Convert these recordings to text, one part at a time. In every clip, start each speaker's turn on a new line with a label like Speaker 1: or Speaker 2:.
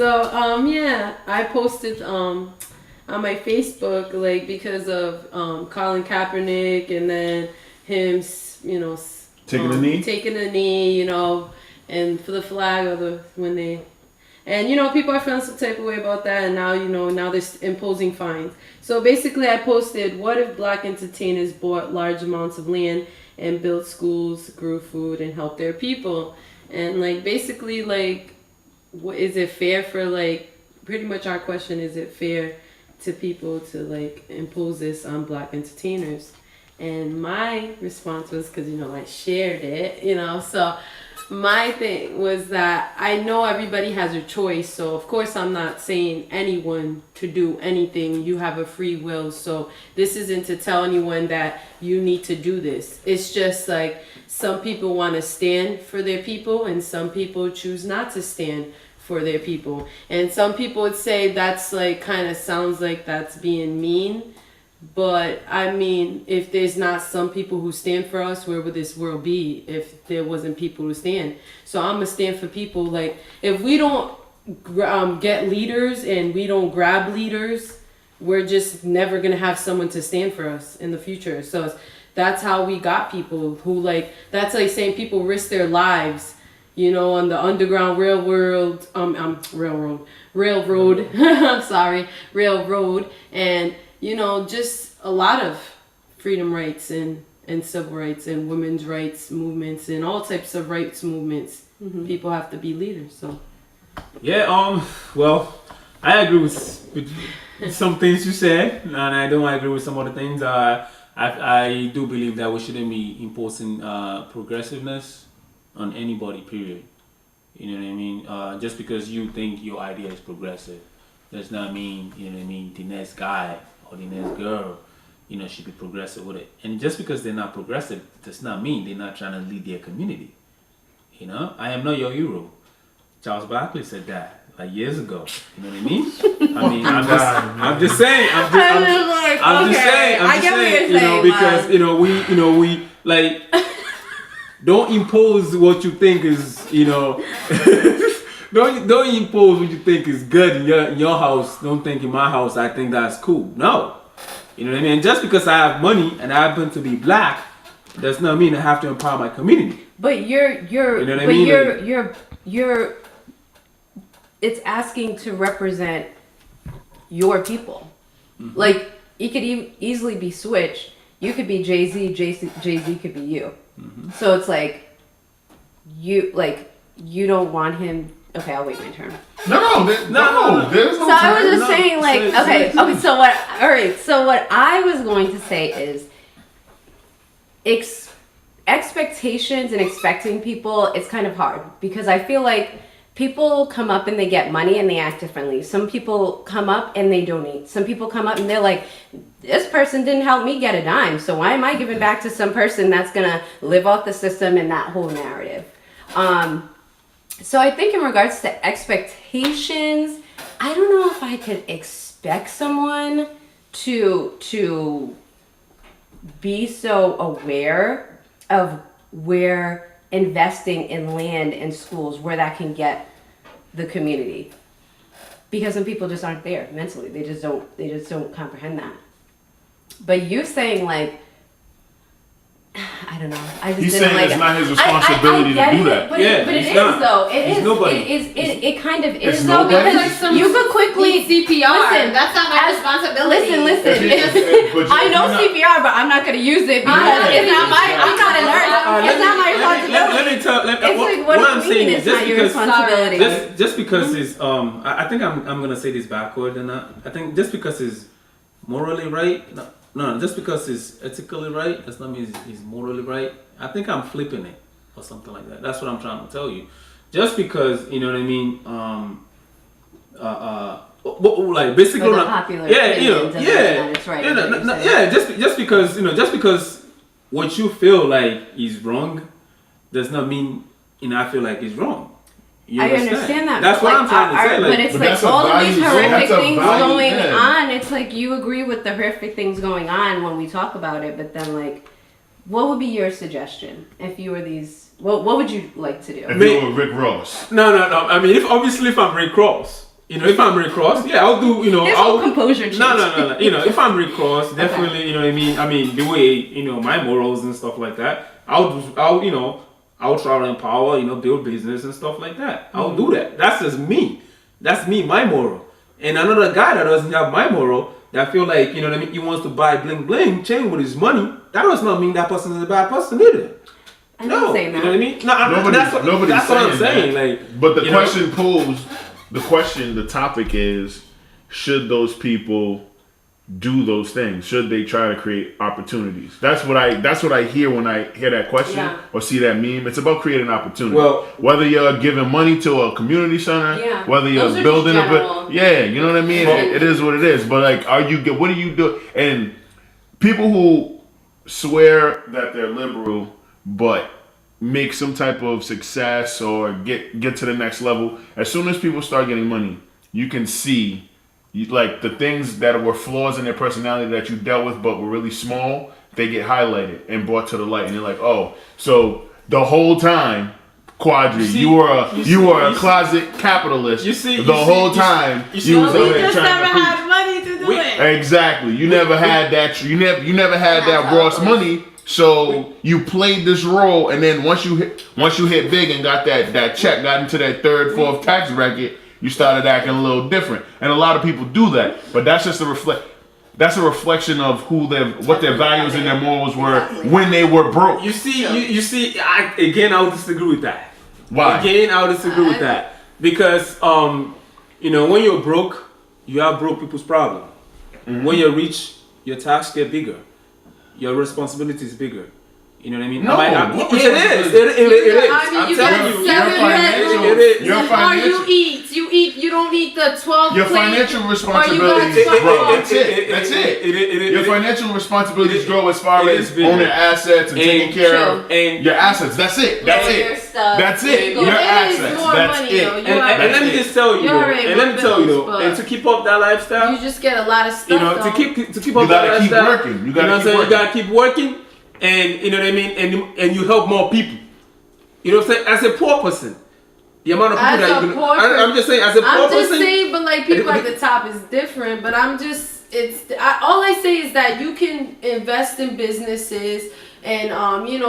Speaker 1: Yeah, I posted on my Facebook like because of Colin Kaepernick and then him,
Speaker 2: taking a knee,
Speaker 1: and for the flag or when they. And people are feeling some type of way about that, and now they're imposing fines. So basically, I posted, "What if black entertainers bought large amounts of land and built schools, grew food, and helped their people?" And basically, is it fair for pretty much our question? Is it fair to people to impose this on black entertainers? And my response was because I shared it, so. My thing was that I know everybody has a choice, so of course I'm not saying anyone to do anything. You have a free will, so this isn't to tell anyone that you need to do this. It's just some people want to stand for their people and some people choose not to stand for their people. And some people would say that's kind of sounds like that's being mean. But I mean, if there's not some people who stand for us, where would this world be if there wasn't people who stand? So I'm gonna stand for people. If we don't get leaders and we don't grab leaders, we're just never gonna have someone to stand for us in the future. So that's how we got people who that's saying people risk their lives, on the Underground Railroad. Sorry, railroad and. Just a lot of freedom rights and civil rights and women's rights movements and all types of rights movements. Mm-hmm. People have to be leaders. So.
Speaker 3: Yeah. Well, I agree with some things you said, and I don't agree with some other things. I do believe that we shouldn't be imposing progressiveness on anybody. Period. You know what I mean? Just because you think your idea is progressive, does not mean the next guy or the next girl, should be progressive with it. And just because they're not progressive does not mean they're not trying to lead their community. I am not your hero. Charles Barkley said that years ago. You know what I mean? I mean, I'm just saying. I'm just saying. Because we don't impose what you think is Don't impose what you think is good in your house. Don't think in my house I think that's cool. No. You know what I mean? Just because I have money and I happen to be black does not mean I have to empower my community.
Speaker 1: But you're it's asking to represent your people. Mm-hmm. It could easily be switched. You could be Jay-Z, Jay-Z could be you. Mm-hmm. So it's you don't want him. Okay, I'll wait my turn.
Speaker 2: No. There's no
Speaker 1: so
Speaker 2: turn.
Speaker 1: I was just saying, okay. So what I was going to say is, expectations and expecting people. It's kind of hard because I feel like people come up and they get money and they act differently. Some people come up and they donate. Some people come up and they're like, this person didn't help me get a dime, so why am I giving back to some person that's gonna live off the system and that whole narrative? So I think in regards to expectations, I don't know if I could expect someone to be so aware of where investing in land and schools, where that can get the community. Because some people just aren't there mentally. They just don't comprehend that. But you saying I don't know.
Speaker 2: He's saying it's not his responsibility to do that.
Speaker 1: But it is though. It kind of is though, because you could quickly
Speaker 4: CPR. Listen, that's not my responsibility.
Speaker 1: Listen. I know CPR, but I'm not going to use it because it's not my. I'm not a nurse. It's not my responsibility.
Speaker 3: Let me tell. What I'm saying is just because just because it's I think I'm gonna say this backward and I think just because it's morally right. No, just because it's ethically right, does not mean it's morally right. I think I'm flipping it or something like that. That's what I'm trying to tell you. Just because, you know what I mean, basically, just because what you feel like is wrong does not mean, I feel like it's wrong.
Speaker 1: I understand that.
Speaker 3: That's what I'm trying to say.
Speaker 1: But it's all of these horrific things going on. It's you agree with the horrific things going on when we talk about it, but then what would be your suggestion if you were these? What would you like to do?
Speaker 2: If you were Rick Ross.
Speaker 3: No. I mean, if I'm Rick Ross, if I'm Red Cross, I'll do,
Speaker 5: I'll composure change.
Speaker 3: No. If I'm Red Cross, definitely, you know what I mean? I mean, the way, my morals and stuff like that, I'll try to empower, build business and stuff like that. I'll do that. That's just me. That's me, my moral. And another guy that doesn't have my moral, that feel like, he wants to buy bling bling chain with his money, that does not mean that person is a bad person either.
Speaker 5: I'm not saying that.
Speaker 3: You know what I mean? No, that's what I'm saying. Like,
Speaker 2: but the question posed, the topic is, should those people do those things? Should they try to create opportunities? That's what I hear when I hear that question or see that meme. It's about creating opportunity. Well, whether you're giving money to a community center, whether you're building you know what I mean? It is what it is. But like, what do you do? And people who swear that they're liberal but make some type of success or get to the next level, as soon as people start getting money, you can see like the things that were flaws in their personality that you dealt with but were really small, they get highlighted and brought to the light, and you're like, oh, so the whole time, Quadri, you were a closet capitalist. The whole time you was over there trying to
Speaker 1: had money to do it.
Speaker 2: Exactly. You never had that. You never had that Ross money. So you played this role, and then once you hit big and got that check, got into that third, fourth tax bracket, you started acting a little different. And a lot of people do that, but that's just that's a reflection of what their values and their morals were when they were broke.
Speaker 3: You see, I would disagree with that.
Speaker 2: Why?
Speaker 3: Again, I would disagree with that because when you're broke, you have broke people's problem. Mm-hmm. When you're rich, your tax get bigger. Your responsibility is bigger. You know what I mean?
Speaker 2: No,
Speaker 3: it is. I'm telling you.
Speaker 2: Your financial.
Speaker 1: You eat. You don't eat the 12.
Speaker 2: Your financial responsibilities grow. That's it. Your financial responsibilities grow as far as owning assets and taking care of your assets. That's it. That's it. Your assets. That's it.
Speaker 3: And let me just tell you. And to keep up that lifestyle,
Speaker 1: you just get a lot of stuff.
Speaker 3: To keep up that lifestyle,
Speaker 2: you gotta
Speaker 3: keep working. And you know what I mean, and you help more people. You know what I'm saying? As a poor person, the amount of people I'm just saying, as a poor person.
Speaker 1: I'm just saying, but like people at the top is different. But all I say is that you can invest in businesses and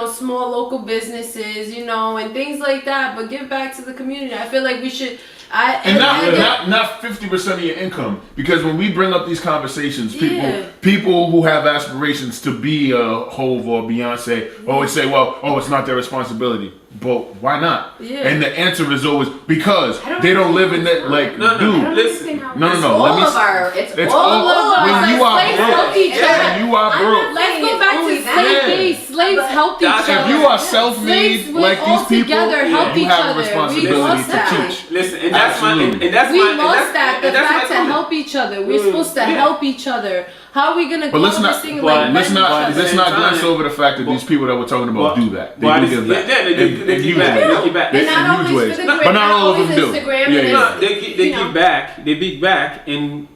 Speaker 1: small local businesses, and things like that. But give back to the community. I feel like we should.
Speaker 2: Not 50% of your income, because when we bring up these conversations, people who have aspirations to be a Hove or Beyonce always say, it's not their responsibility. But why not? Yeah. And the answer is always because they don't live in that. Like,
Speaker 3: no.
Speaker 2: It's all of us. When you are broke.
Speaker 1: Let's go back to slave days. Slaves helped each other.
Speaker 2: If you are self-made like these people, you have a responsibility to teach.
Speaker 3: Listen, and that's my.
Speaker 1: We lost that. The fact to help each other. We're supposed to help each other. How are we gonna go this thing like
Speaker 2: let's not glance over the fact that these people that we're talking about do that. They do give back.
Speaker 3: They give back.
Speaker 2: In huge ways. But not all of them do.
Speaker 3: They give back. They give back, and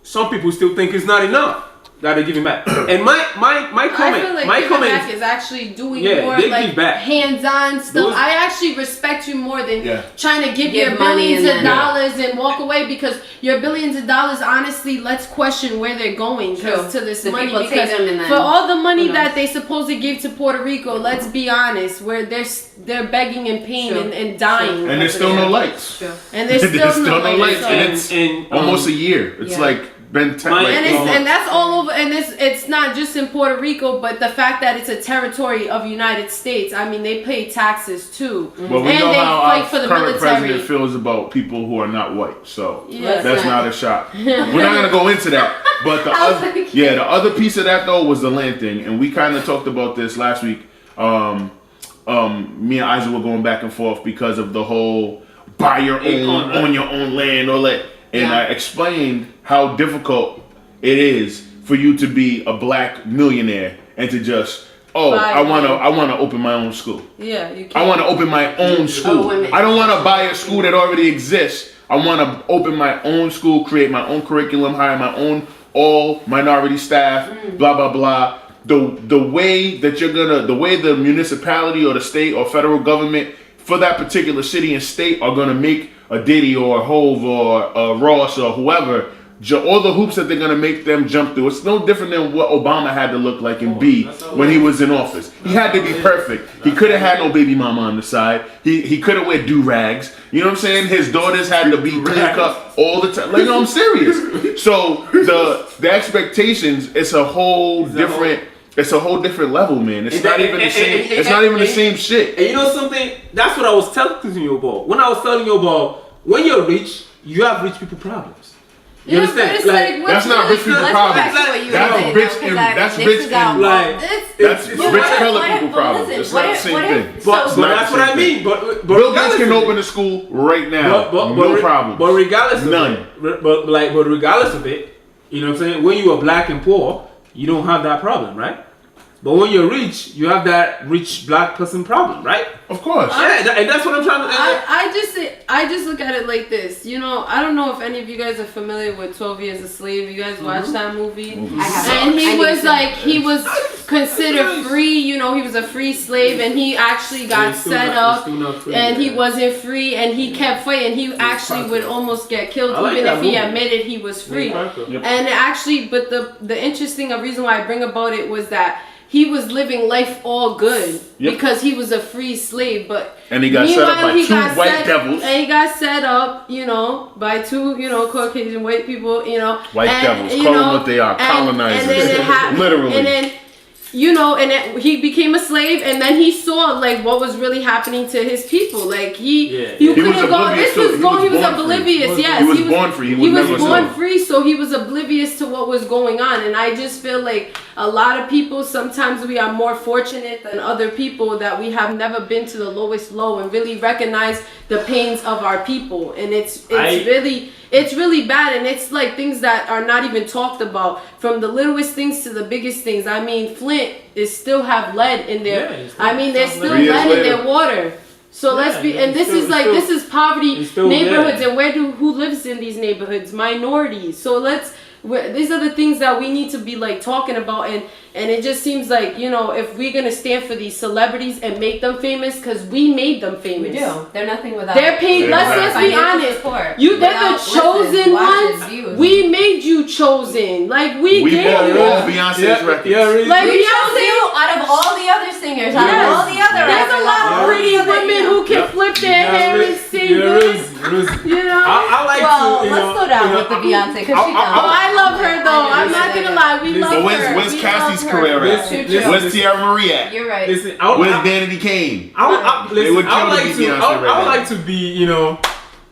Speaker 3: some people still think it's not enough that they're giving back. And my comment,
Speaker 1: I feel like back is actually doing more like hands-on stuff. I actually respect you more than trying to give your billions of dollars and walk away, because your billions of dollars, honestly, let's question where they're going to this money. Because for all the money that they supposedly give to Puerto Rico, let's be honest, where they're begging in pain and dying.
Speaker 2: And there's still no lights.
Speaker 1: And there's still no lights.
Speaker 2: And it's almost a year. It's like been
Speaker 1: and that's all over, and it's not just in Puerto Rico, but the fact that it's a territory of United States. I mean, they pay taxes too,
Speaker 2: well, we know how our current president feels about people who are not white, so that's not a shock. We're not gonna go into that, but the other piece of that though was the land thing, and we kind of talked about this last week. Me and Isaac were going back and forth because of the whole buy your own, own your own land, all that. And I explained how difficult it is for you to be a black millionaire and to just, I want to open my own school.
Speaker 1: Yeah, you can.
Speaker 2: I want to open my own school. I don't want to buy a school that already exists. I want to open my own school, create my own curriculum, hire my own all minority staff, blah blah blah. The way that the municipality or the state or federal government for that particular city and state are going to make a Diddy or a Hove or a Ross or whoever, all the hoops that they're going to make them jump through. It's no different than what Obama had to look like and be when he was in office. He had to be perfect. He couldn't have no baby mama on the side. He couldn't wear do-rags. You know what I'm saying? His daughters had to be clean cut all the time. Like, no, I'm serious. So the expectations, it's a whole different level, man. It's not even the same. It's not even the same shit.
Speaker 3: And you know something? That's what I was telling you about. When I was telling you about when you're rich, you have rich people problems. You understand?
Speaker 1: But it's like
Speaker 2: that's not rich people problems. That's rich color people problems. It's not the same thing.
Speaker 3: But that's what I mean. But
Speaker 2: Bill Gates can open a school right now. No problem.
Speaker 3: But regardless of
Speaker 2: none.
Speaker 3: It, but regardless of it, you know what I'm saying? When you are black and poor, you don't have that problem, right? But when you're rich, you have that rich black person problem, right?
Speaker 2: Of course.
Speaker 3: Yeah, and that's what I'm trying to.
Speaker 1: I just look at it like this. You know, I don't know if any of you guys are familiar with 12 Years a Slave. You guys watched that movie?
Speaker 5: I haven't.
Speaker 1: And he was considered free. You know, he was a free slave, and he actually got set up, and he wasn't free, and he kept fighting. He actually would almost get killed even if he admitted he was free. And actually, but the interesting reason why I bring about it was that he was living life all good because he was a free slave,
Speaker 2: and he got set up by two white devils.
Speaker 1: And he got set up, you know, by two, you know, Caucasian white people, you know.
Speaker 2: White devils, call them what they are, colonizers.
Speaker 1: And then it happened,
Speaker 2: literally.
Speaker 1: And then, you know, he became a slave, and then he saw like what was really happening to his people. Like he couldn't go. This was going. He was oblivious. Yes,
Speaker 2: he was born free.
Speaker 1: He was born free, so he was oblivious to what was going on. And I just feel like a lot of people, sometimes we are more fortunate than other people that we have never been to the lowest low and really recognize the pains of our people. And it's really bad, and it's like things that are not even talked about, from the littlest things to the biggest things. I mean, Flint is still have lead in there. There's still lead in their water. So let's be, and this is poverty neighborhoods, and who lives in these neighborhoods? Minorities. So these are the things that we need to be like talking about, and it just seems like, you know, if we're gonna stand for these celebrities and make them famous, because we made them famous.
Speaker 5: We do. They're nothing without.
Speaker 1: They're paid. Let's be honest. They're the chosen ones. We made you chosen. Like we gave you.
Speaker 2: Beyonce's records.
Speaker 1: Like
Speaker 5: we chose you out of all the other singers. Out of all the other.
Speaker 1: There's a lot of pretty women who can flip their hair and sing. You know.
Speaker 3: I like to.
Speaker 5: Let's slow down with the Beyonce, because she
Speaker 1: I love her though. I'm not gonna lie. We love her.
Speaker 2: Where's Cassie's career at? Where's Tiara Marie at?
Speaker 5: You're right.
Speaker 3: Listen,
Speaker 2: where's Danity Kane?
Speaker 3: I would like to be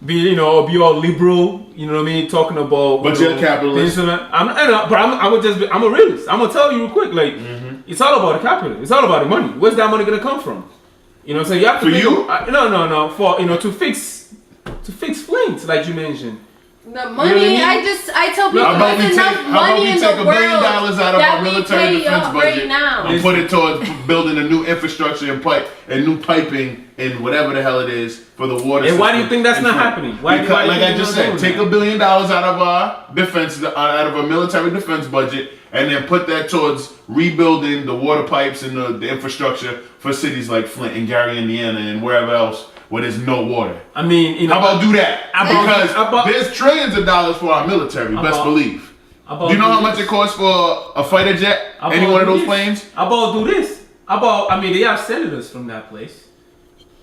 Speaker 3: be all liberal. You know what I mean? Talking about.
Speaker 2: But you're a capitalist.
Speaker 3: I'm a realist. I'm gonna tell you real quick. Like, it's all about the capital. It's all about the money. Where's that money gonna come from? You know what I'm saying? You have to.
Speaker 2: For you?
Speaker 3: No. For to fix Flint, like you mentioned.
Speaker 1: The money, I tell people there's enough money in the world
Speaker 2: $1 billion out of our military defense budget
Speaker 1: right now
Speaker 2: and put it towards building a new infrastructure and new piping and whatever the hell it is for the water system.
Speaker 3: And why do you think that's not happening? Why
Speaker 2: like I just said, take $1 billion out of our defense, out of our military defense budget, and then put that towards rebuilding the water pipes and the infrastructure for cities like Flint and Gary, Indiana, and wherever else where there's no water.
Speaker 3: I mean,
Speaker 2: how about do that? Because there's trillions of dollars for our military, best believe. Do you know how much it costs for a fighter jet? Any one of those planes?
Speaker 3: How about do this? They have senators from that place.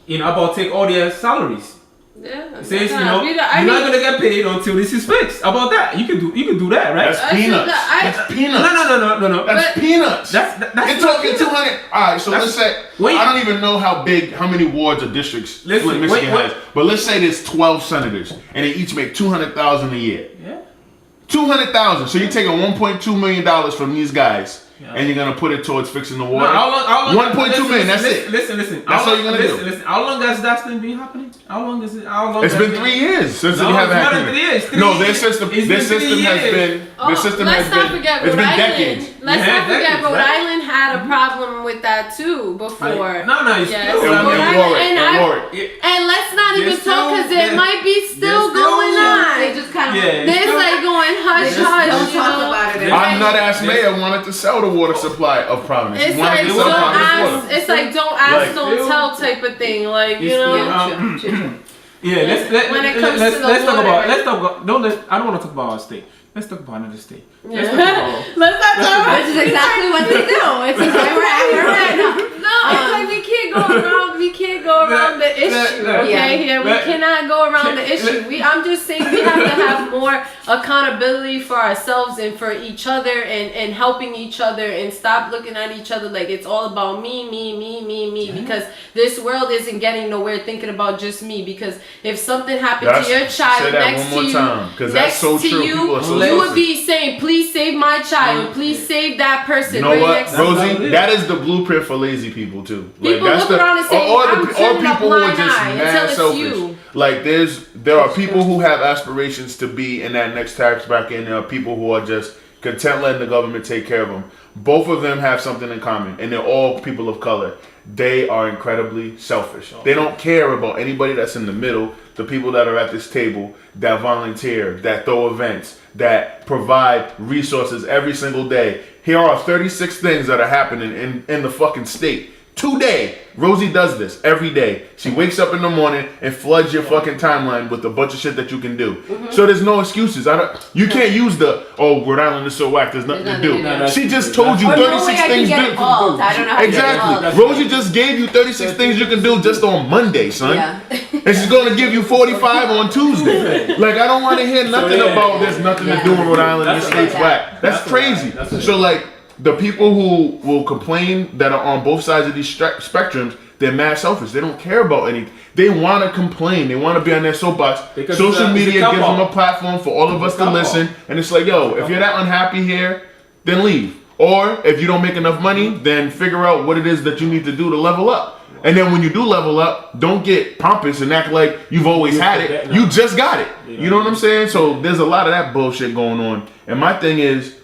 Speaker 3: How about take all their salaries?
Speaker 1: Yeah.
Speaker 3: Says, you're not gonna get paid until this is fixed. How about that? You can do that, right?
Speaker 2: That's peanuts. That's peanuts.
Speaker 3: No.
Speaker 2: That's peanuts.
Speaker 3: That's
Speaker 2: you're talking 200. All right, so let's say I don't even know how many wards or districts Flint, Michigan has, but let's say there's 12 senators and they each make $200,000 a year.
Speaker 3: Yeah.
Speaker 2: $200,000. So you're taking $1.2 million from these guys. Yeah. And you're gonna put it towards fixing the water.
Speaker 3: How long?
Speaker 2: 1.2 million. That's it.
Speaker 3: Listen.
Speaker 2: That's all you're gonna do.
Speaker 3: Listen. How long has that been happening? How long is it?
Speaker 2: It's been 3 years since you haven't had. No, their system has been.
Speaker 1: Let's not forget Rhode Island. Let's not forget Rhode Island had a problem with that too before.
Speaker 3: No,
Speaker 2: and
Speaker 1: let's not even talk, because it might be still going on.
Speaker 5: They just kind of
Speaker 1: there's like going hush hush.
Speaker 5: Don't talk about it.
Speaker 2: Our nut ass mayor wanted to sell the water supply of Providence.
Speaker 1: It's
Speaker 2: He wanted
Speaker 1: like
Speaker 2: to sell
Speaker 1: don't
Speaker 2: Providence
Speaker 1: ask.
Speaker 2: water.
Speaker 1: It's like don't ask,
Speaker 2: Like,
Speaker 1: don't tell type of thing. Like you know.
Speaker 3: Yeah,
Speaker 1: When it comes to the
Speaker 3: let's talk
Speaker 1: water.
Speaker 3: about I don't want to talk about our state. Let's talk about another state. Let's talk about
Speaker 1: Let's not talk about
Speaker 5: Which is exactly what they do. It's just where we're at. Where we're at now.
Speaker 1: No, it's like we can't go around. We can't go around the issue. Okay,
Speaker 5: Yeah.
Speaker 1: we cannot go around the issue. I'm just saying we have to have more accountability for ourselves and for each other and helping each other and stop looking at each other like it's all about me. Because this world isn't getting nowhere thinking about just me. Because if something happened to your child
Speaker 2: say that
Speaker 1: next
Speaker 2: one more
Speaker 1: to you,
Speaker 2: time, 'cause that's so
Speaker 1: to
Speaker 2: true.
Speaker 1: you,
Speaker 2: People are so
Speaker 1: you would
Speaker 2: selfish.
Speaker 1: be saying, "Please save my child. Please save that person."
Speaker 2: You know
Speaker 1: right
Speaker 2: what,
Speaker 1: next to
Speaker 2: Rosie? That is the blueprint for lazy people too.
Speaker 1: People look around and say,
Speaker 2: or
Speaker 1: "I'm turning a
Speaker 2: people who are
Speaker 1: blind
Speaker 2: just
Speaker 1: eye," until
Speaker 2: mad
Speaker 1: it's
Speaker 2: selfish.
Speaker 1: you.
Speaker 2: Like there are people who have aspirations to be in that next tax bracket, and there are people who are just content letting the government take care of them. Both of them have something in common, and they're all people of color. They are incredibly selfish. They don't care about anybody that's in the middle, the people that are at this table, that volunteer, that throw events, that provide resources every single day. Here are 36 things that are happening in the fucking state. Today, Rosie does this every day. She wakes up in the morning and floods your fucking timeline with a bunch of shit that you can do. So there's no excuses. You can't use Rhode Island is so whack, there's nothing to do. She just told you
Speaker 5: Or
Speaker 2: 36
Speaker 5: no way I
Speaker 2: things.
Speaker 5: can get involved. I don't know how to get
Speaker 2: Exactly.
Speaker 5: involved.
Speaker 2: Rosie just gave you 36 things you can do just on Monday, son.
Speaker 5: Yeah.
Speaker 2: And she's going to give you 45 on Tuesday. Like, I don't want to hear nothing about there's nothing to do in Rhode Island. This state's whack. That's crazy. So, like, the people who will complain that are on both sides of these spectrums, they're mad selfish. They don't care about anything. They want to complain. They want to be on their soapbox.
Speaker 3: Because
Speaker 2: Social
Speaker 3: it's
Speaker 2: media
Speaker 3: a
Speaker 2: gives them a platform for all of us to listen. And it's like, yo, if you're that unhappy here, then leave. Or if you don't make enough money, then figure out what it is that you need to do to level up. And then when you do level up, don't get pompous and act like you've always had it. You just got it. You know what I'm saying? So there's a lot of that bullshit going on. And my thing is,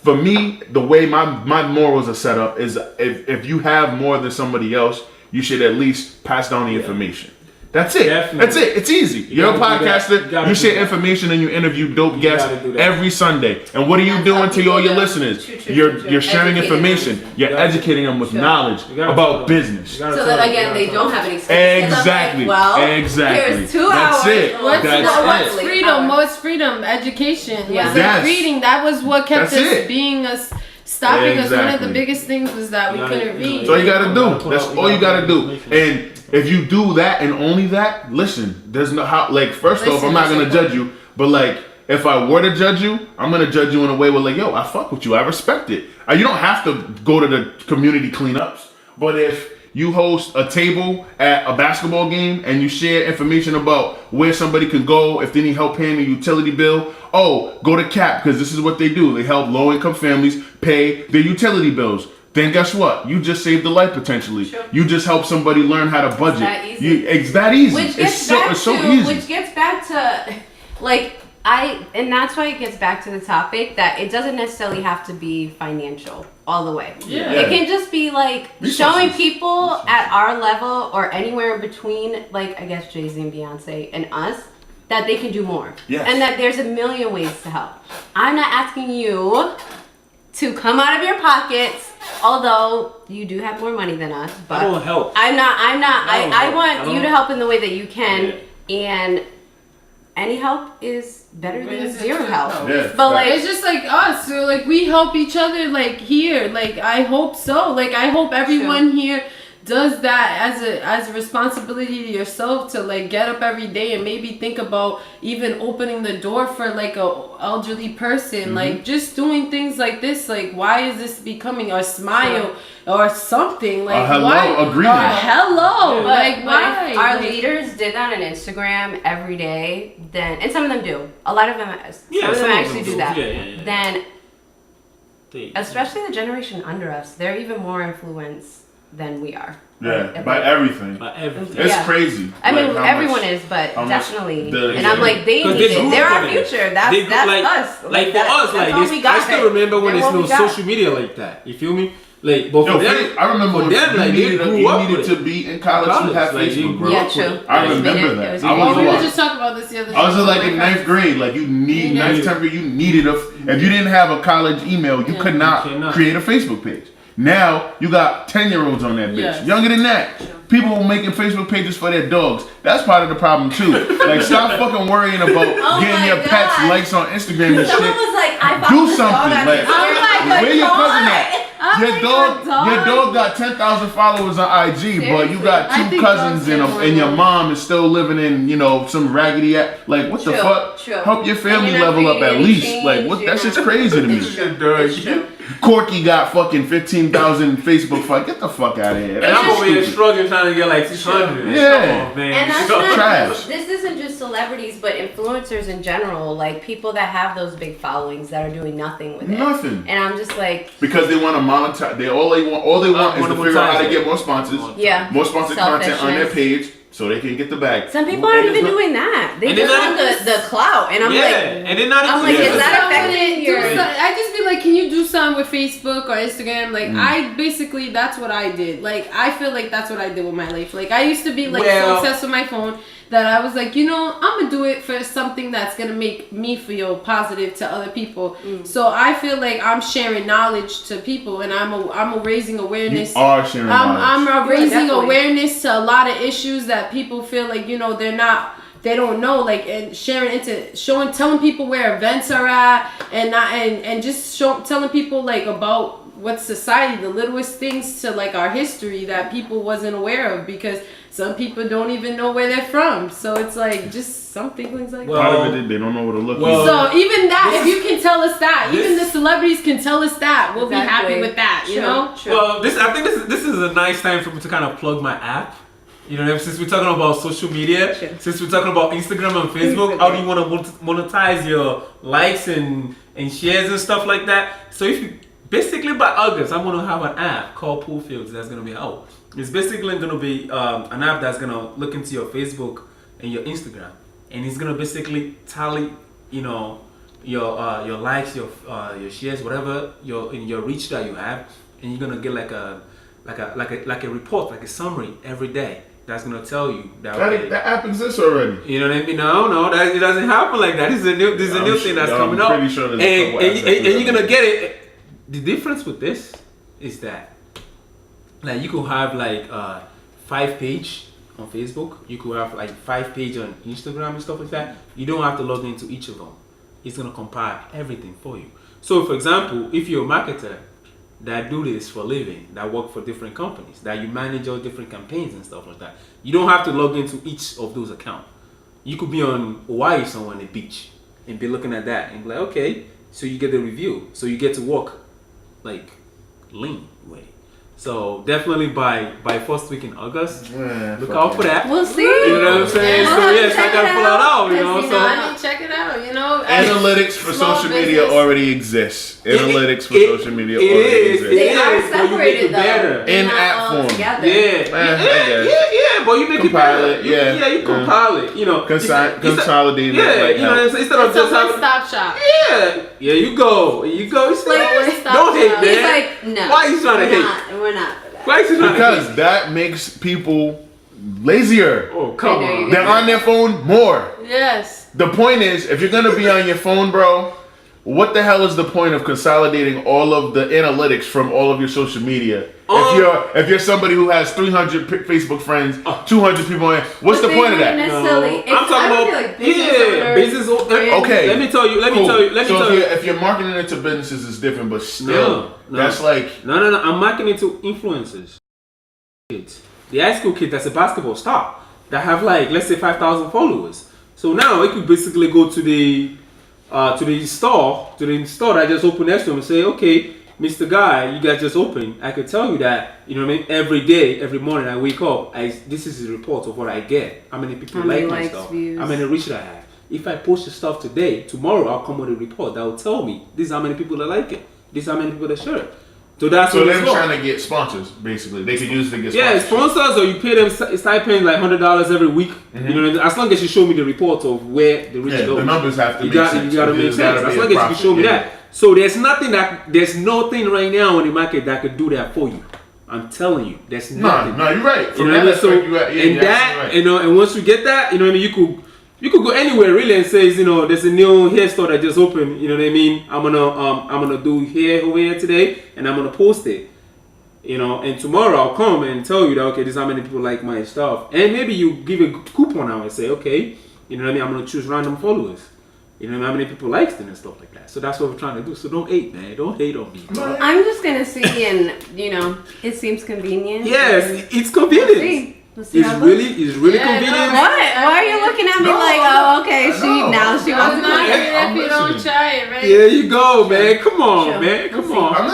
Speaker 2: for me, the way my morals are set up is if you have more than somebody else, you should at least pass down the information. That's it.
Speaker 3: Definitely.
Speaker 2: That's it. It's easy. You're a podcaster. You share
Speaker 3: that.
Speaker 2: information and you interview dope guests
Speaker 3: gotta do that.
Speaker 2: every Sunday. And what are you doing to all your listeners? You're sharing information. You're educating them with knowledge about business.
Speaker 5: So that again, they don't have an excuse.
Speaker 2: Exactly.
Speaker 5: Well,
Speaker 2: Exactly.
Speaker 5: here's 2
Speaker 2: That's
Speaker 5: hours.
Speaker 2: it. That's
Speaker 1: What's freedom? What's freedom? Education.
Speaker 5: Yeah.
Speaker 1: Was
Speaker 2: Yes.
Speaker 1: it reading? That was what kept
Speaker 2: That's
Speaker 1: us
Speaker 2: it.
Speaker 1: being us. Stopping us. One of
Speaker 2: Exactly.
Speaker 1: the biggest things was that we couldn't read.
Speaker 2: That's all you gotta do. That's all you gotta do. And if you do that and only that, listen, there's no how. Like, first off, I'm not gonna judge you, but like, if I were to judge you, I'm gonna judge you in a way where like, yo, I fuck with you, I respect it. You don't have to go to the community cleanups, but if you host a table at a basketball game and you share information about where somebody can go if they need help paying a utility bill. Oh, go to CAP because this is what they do. They help low-income families pay their utility bills. Then guess what? You just saved a life potentially. Sure. You just helped somebody learn how to budget.
Speaker 5: That easy.
Speaker 2: It's that easy.
Speaker 5: Which gets
Speaker 2: It's so easy.
Speaker 5: Which gets back to, like, and that's why it gets back to the topic that it doesn't necessarily have to be financial all the way.
Speaker 1: Yeah.
Speaker 5: It can just be like showing people at our level or anywhere in between, like I guess Jay-Z and Beyonce and us, that they can do more.
Speaker 2: Yes.
Speaker 5: And that there's a million ways to help. I'm not asking you to come out of your pockets, although you do have more money than us. But
Speaker 3: I don't help.
Speaker 5: I want you to help in the way that you can, and any help is better than zero help.
Speaker 2: Yeah.
Speaker 5: But like,
Speaker 1: It's just like us. So like we help each other like here. Like I hope so. Like I hope everyone here does that as a responsibility to yourself to like get up every day and maybe think about even opening the door for like a elderly person, like just doing things like this. Like why is this becoming a smile or something? Like
Speaker 2: hello,
Speaker 1: why?
Speaker 2: agreement.
Speaker 1: Hello,
Speaker 5: but,
Speaker 1: like
Speaker 5: but
Speaker 1: why?
Speaker 5: if our
Speaker 1: Like,
Speaker 5: leaders did that on Instagram every day, then and some of them do. A lot of them, some of them actually do that. Then, especially the generation under us, they're even more influenced than we are.
Speaker 2: Yeah, by everything. It's crazy.
Speaker 5: I mean,
Speaker 2: like,
Speaker 5: everyone is, but
Speaker 2: how much
Speaker 5: definitely.
Speaker 2: the-
Speaker 5: And I'm like, they need it. They're our future. That's
Speaker 3: like
Speaker 5: us.
Speaker 3: like for
Speaker 5: that's
Speaker 3: us, like
Speaker 5: all
Speaker 3: this,
Speaker 5: we got
Speaker 3: I still
Speaker 5: then.
Speaker 3: remember when
Speaker 5: They're
Speaker 3: there's
Speaker 5: what
Speaker 3: no
Speaker 5: we got.
Speaker 3: social media like that. You feel me? Like, but for them,
Speaker 2: I remember when
Speaker 3: like,
Speaker 2: you
Speaker 3: they
Speaker 2: needed to be in college to have Facebook, bro.
Speaker 5: Yeah, true.
Speaker 2: I remember that.
Speaker 1: We were just talking about this the other day.
Speaker 2: I was in like in 9th grade. Like you need 9th, 10th grade. You needed if you didn't have a college email, you could not create a Facebook page. Now you got 10-year-olds on that bitch, younger than that. People making Facebook pages for their dogs. That's part of the problem too. Like stop fucking worrying about getting your pets likes on Instagram and
Speaker 5: Someone
Speaker 2: shit.
Speaker 5: was like, I found
Speaker 2: Do
Speaker 5: this
Speaker 2: something.
Speaker 5: dog on
Speaker 2: Like
Speaker 5: Instagram.
Speaker 2: where your cousin at? Your
Speaker 1: dog.
Speaker 2: dog got 10,000 followers on IG, but you got
Speaker 1: I
Speaker 2: two
Speaker 1: think
Speaker 2: cousins
Speaker 1: dogs
Speaker 2: and your mom is still living in some raggedy ass. Like what the fuck?
Speaker 5: True.
Speaker 2: Help your family
Speaker 5: And you're not
Speaker 2: level up at
Speaker 5: creating
Speaker 2: least.
Speaker 5: any
Speaker 2: Like what?
Speaker 5: change,
Speaker 2: That shit's crazy to me.
Speaker 5: It's true.
Speaker 2: Corky got fucking 15,000 Facebook fight. Get the fuck out of here.
Speaker 3: And I'm
Speaker 2: That's
Speaker 3: over here
Speaker 2: stupid.
Speaker 3: struggling trying to get like 600.
Speaker 2: Yeah.
Speaker 3: Come on, man.
Speaker 5: And that's
Speaker 3: So-
Speaker 5: not
Speaker 2: trash.
Speaker 5: this isn't just celebrities, but influencers in general, like people that have those big followings that are doing nothing with it.
Speaker 2: Nothing.
Speaker 5: And I'm just like,
Speaker 2: Because they want to monetize. All they want is to figure out how to get more sponsors.
Speaker 5: yeah,
Speaker 2: More sponsored content on their
Speaker 5: selfishness.
Speaker 2: page so they can get the bag.
Speaker 5: Some people aren't even doing that. They
Speaker 3: And
Speaker 5: just
Speaker 3: they're
Speaker 5: want
Speaker 3: not-
Speaker 5: the clout, and I'm
Speaker 3: yeah,
Speaker 5: like,
Speaker 3: and they're not
Speaker 5: I'm
Speaker 3: even.
Speaker 5: like, is that
Speaker 1: Someone
Speaker 5: affecting
Speaker 1: do
Speaker 5: your?
Speaker 1: I just be like, can you do something with Facebook or Instagram? Like, I basically, that's what I did. Like, I feel like that's what I did with my life. Like, I used to be like so obsessed with my phone that I was like, I'm gonna do it for something that's gonna make me feel positive to other people. So I feel like I'm sharing knowledge to people, and I'm raising awareness.
Speaker 2: You are sharing knowledge.
Speaker 1: I'm raising
Speaker 5: definitely.
Speaker 1: awareness to a lot of issues that people feel like they don't know, like, and telling people where events are at, and just telling people like about what society, the littlest things to like our history that people wasn't aware of, because some people don't even know where they're from. So it's like just some things like that.
Speaker 2: Part of it, they don't know where to look.
Speaker 1: So even that, if you can tell us that, even the celebrities can tell us that, we'll be happy with that, you know?
Speaker 5: True.
Speaker 3: Well, I think this is a nice time for me to kind of plug my app. You know, since we're talking about social media, since we're talking about Instagram and Facebook, how do you want to monetize your likes and shares and stuff like that? So if you basically by August, I'm gonna have an app called Pool Fields that's gonna be out. It's basically gonna be an app that's gonna look into your Facebook and your Instagram, and it's gonna basically tally, your likes, your shares, whatever your reach that you have, and you're gonna get like a report, like a summary every day. That's gonna tell you that
Speaker 2: that app exists already.
Speaker 3: You know what I mean? No, it doesn't happen like that. This is a new thing that's coming up.
Speaker 2: I'm pretty sure there's
Speaker 3: and
Speaker 2: a couple apps that
Speaker 3: you're gonna get it. The difference with this is that, like, you could have like 5 page on Facebook. You could have like 5 page on Instagram and stuff like that. You don't have to log into each of them. It's gonna compile everything for you. So, for example, if you're a marketer that do this for a living, that work for different companies, that you manage all different campaigns and stuff like that, you don't have to log into each of those accounts. You could be on Hawaii somewhere on the beach and be looking at that and be like, okay, so you get the review, so you get to work like lean way. So definitely by first week in August, look out for that.
Speaker 5: We'll see.
Speaker 3: You know what I'm saying?
Speaker 1: Yeah.
Speaker 3: So yes, I gotta pull that out. You know, so
Speaker 1: I mean, check it out.
Speaker 2: Analytics for
Speaker 1: small
Speaker 2: social media
Speaker 1: business.
Speaker 2: already exists. Analytics for social media already exists.
Speaker 5: They are
Speaker 3: but you make
Speaker 5: separated
Speaker 3: it better.
Speaker 5: though.
Speaker 2: In
Speaker 5: Not
Speaker 2: app
Speaker 5: all
Speaker 2: form.
Speaker 5: together.
Speaker 3: Yeah, but you make
Speaker 2: Compile
Speaker 3: it better.
Speaker 2: it, yeah.
Speaker 3: You compile it. You know,
Speaker 2: Consolidating
Speaker 3: Yeah,
Speaker 2: it.
Speaker 3: you know, instead of
Speaker 1: It's a
Speaker 3: just having.
Speaker 1: one-stop shop.
Speaker 3: Yeah, you go. It's like,
Speaker 1: stop
Speaker 3: don't hate,
Speaker 1: shop.
Speaker 3: man.
Speaker 5: He's like, no.
Speaker 3: Why are you trying to hate?
Speaker 5: We're not for that.
Speaker 3: Why are you trying to
Speaker 2: Because
Speaker 3: hate?
Speaker 2: that makes people lazier.
Speaker 3: Oh, come
Speaker 5: I know
Speaker 3: on.
Speaker 5: you
Speaker 2: They're on their phone more.
Speaker 1: Yes.
Speaker 2: The point is, if you're gonna be on your phone, bro, what the hell is the point of consolidating all of the analytics from all of your social media? If you're somebody who has 300 Facebook friends, 200 people on, what's the point of that?
Speaker 5: Necessarily.
Speaker 3: I'm talking about business owners.
Speaker 2: Okay.
Speaker 3: Let me tell you.
Speaker 2: So if you're marketing it to businesses, it's different, but still,
Speaker 3: No.
Speaker 2: that's like
Speaker 3: No. I'm marketing to influencers. Kids. The high school kid that's a basketball star that have like, let's say 5,000 followers. So now it could basically go to the store that just opened next to him and say, okay, Mr. Guy, you guys just opened. I could tell you that, you know what I mean? Every day, every morning I wake up, this is a report of what I get. How many people
Speaker 5: How many
Speaker 3: like my
Speaker 5: likes,
Speaker 3: stuff?
Speaker 5: views.
Speaker 3: How many reach I have? If I post the stuff today, tomorrow I'll come with a report that will tell me this is how many people that like it. This is how many people that share it. So that's
Speaker 2: so
Speaker 3: what
Speaker 2: they're
Speaker 3: it's for.
Speaker 2: trying to get sponsors, basically. They could use it to get
Speaker 3: Yeah,
Speaker 2: sponsors.
Speaker 3: sponsors, or you pay them stipend like $100 every week.
Speaker 2: Mm-hmm.
Speaker 3: You know, as long as you show me the report of where the reach goes.
Speaker 2: The numbers have to
Speaker 3: You
Speaker 2: make
Speaker 3: got
Speaker 2: sense.
Speaker 3: to make
Speaker 2: There's
Speaker 3: sense.
Speaker 2: gotta
Speaker 3: As
Speaker 2: be a
Speaker 3: long as you can
Speaker 2: profit,
Speaker 3: show me
Speaker 2: yeah.
Speaker 3: that. So there's nothing right now in the market that could do that for you. I'm telling you, there's nothing.
Speaker 2: No, you're right.
Speaker 3: You know what I mean? So, right. And once you get that, you know what I mean, you could go anywhere really and say, you know, there's a new hair store that just opened, you know what I mean? I'm gonna do hair over here today and I'm gonna post it. You know, and tomorrow I'll come and tell you that, okay, this is how many people like my stuff. And maybe you give a coupon out and say, okay, you know what I mean, I'm gonna choose random followers. You know how many people likes it and stuff like that. So that's what we're trying to do. So don't hate, man. Don't hate on me. Bro.
Speaker 5: I'm just gonna see, and you know, it seems convenient.
Speaker 3: Yes, it's convenient. It's really convenient.
Speaker 5: What? Why are you looking at me okay, she wants to
Speaker 4: not if you don't try it, right?
Speaker 3: There you go, man. Come on, man. Come on.
Speaker 4: I'm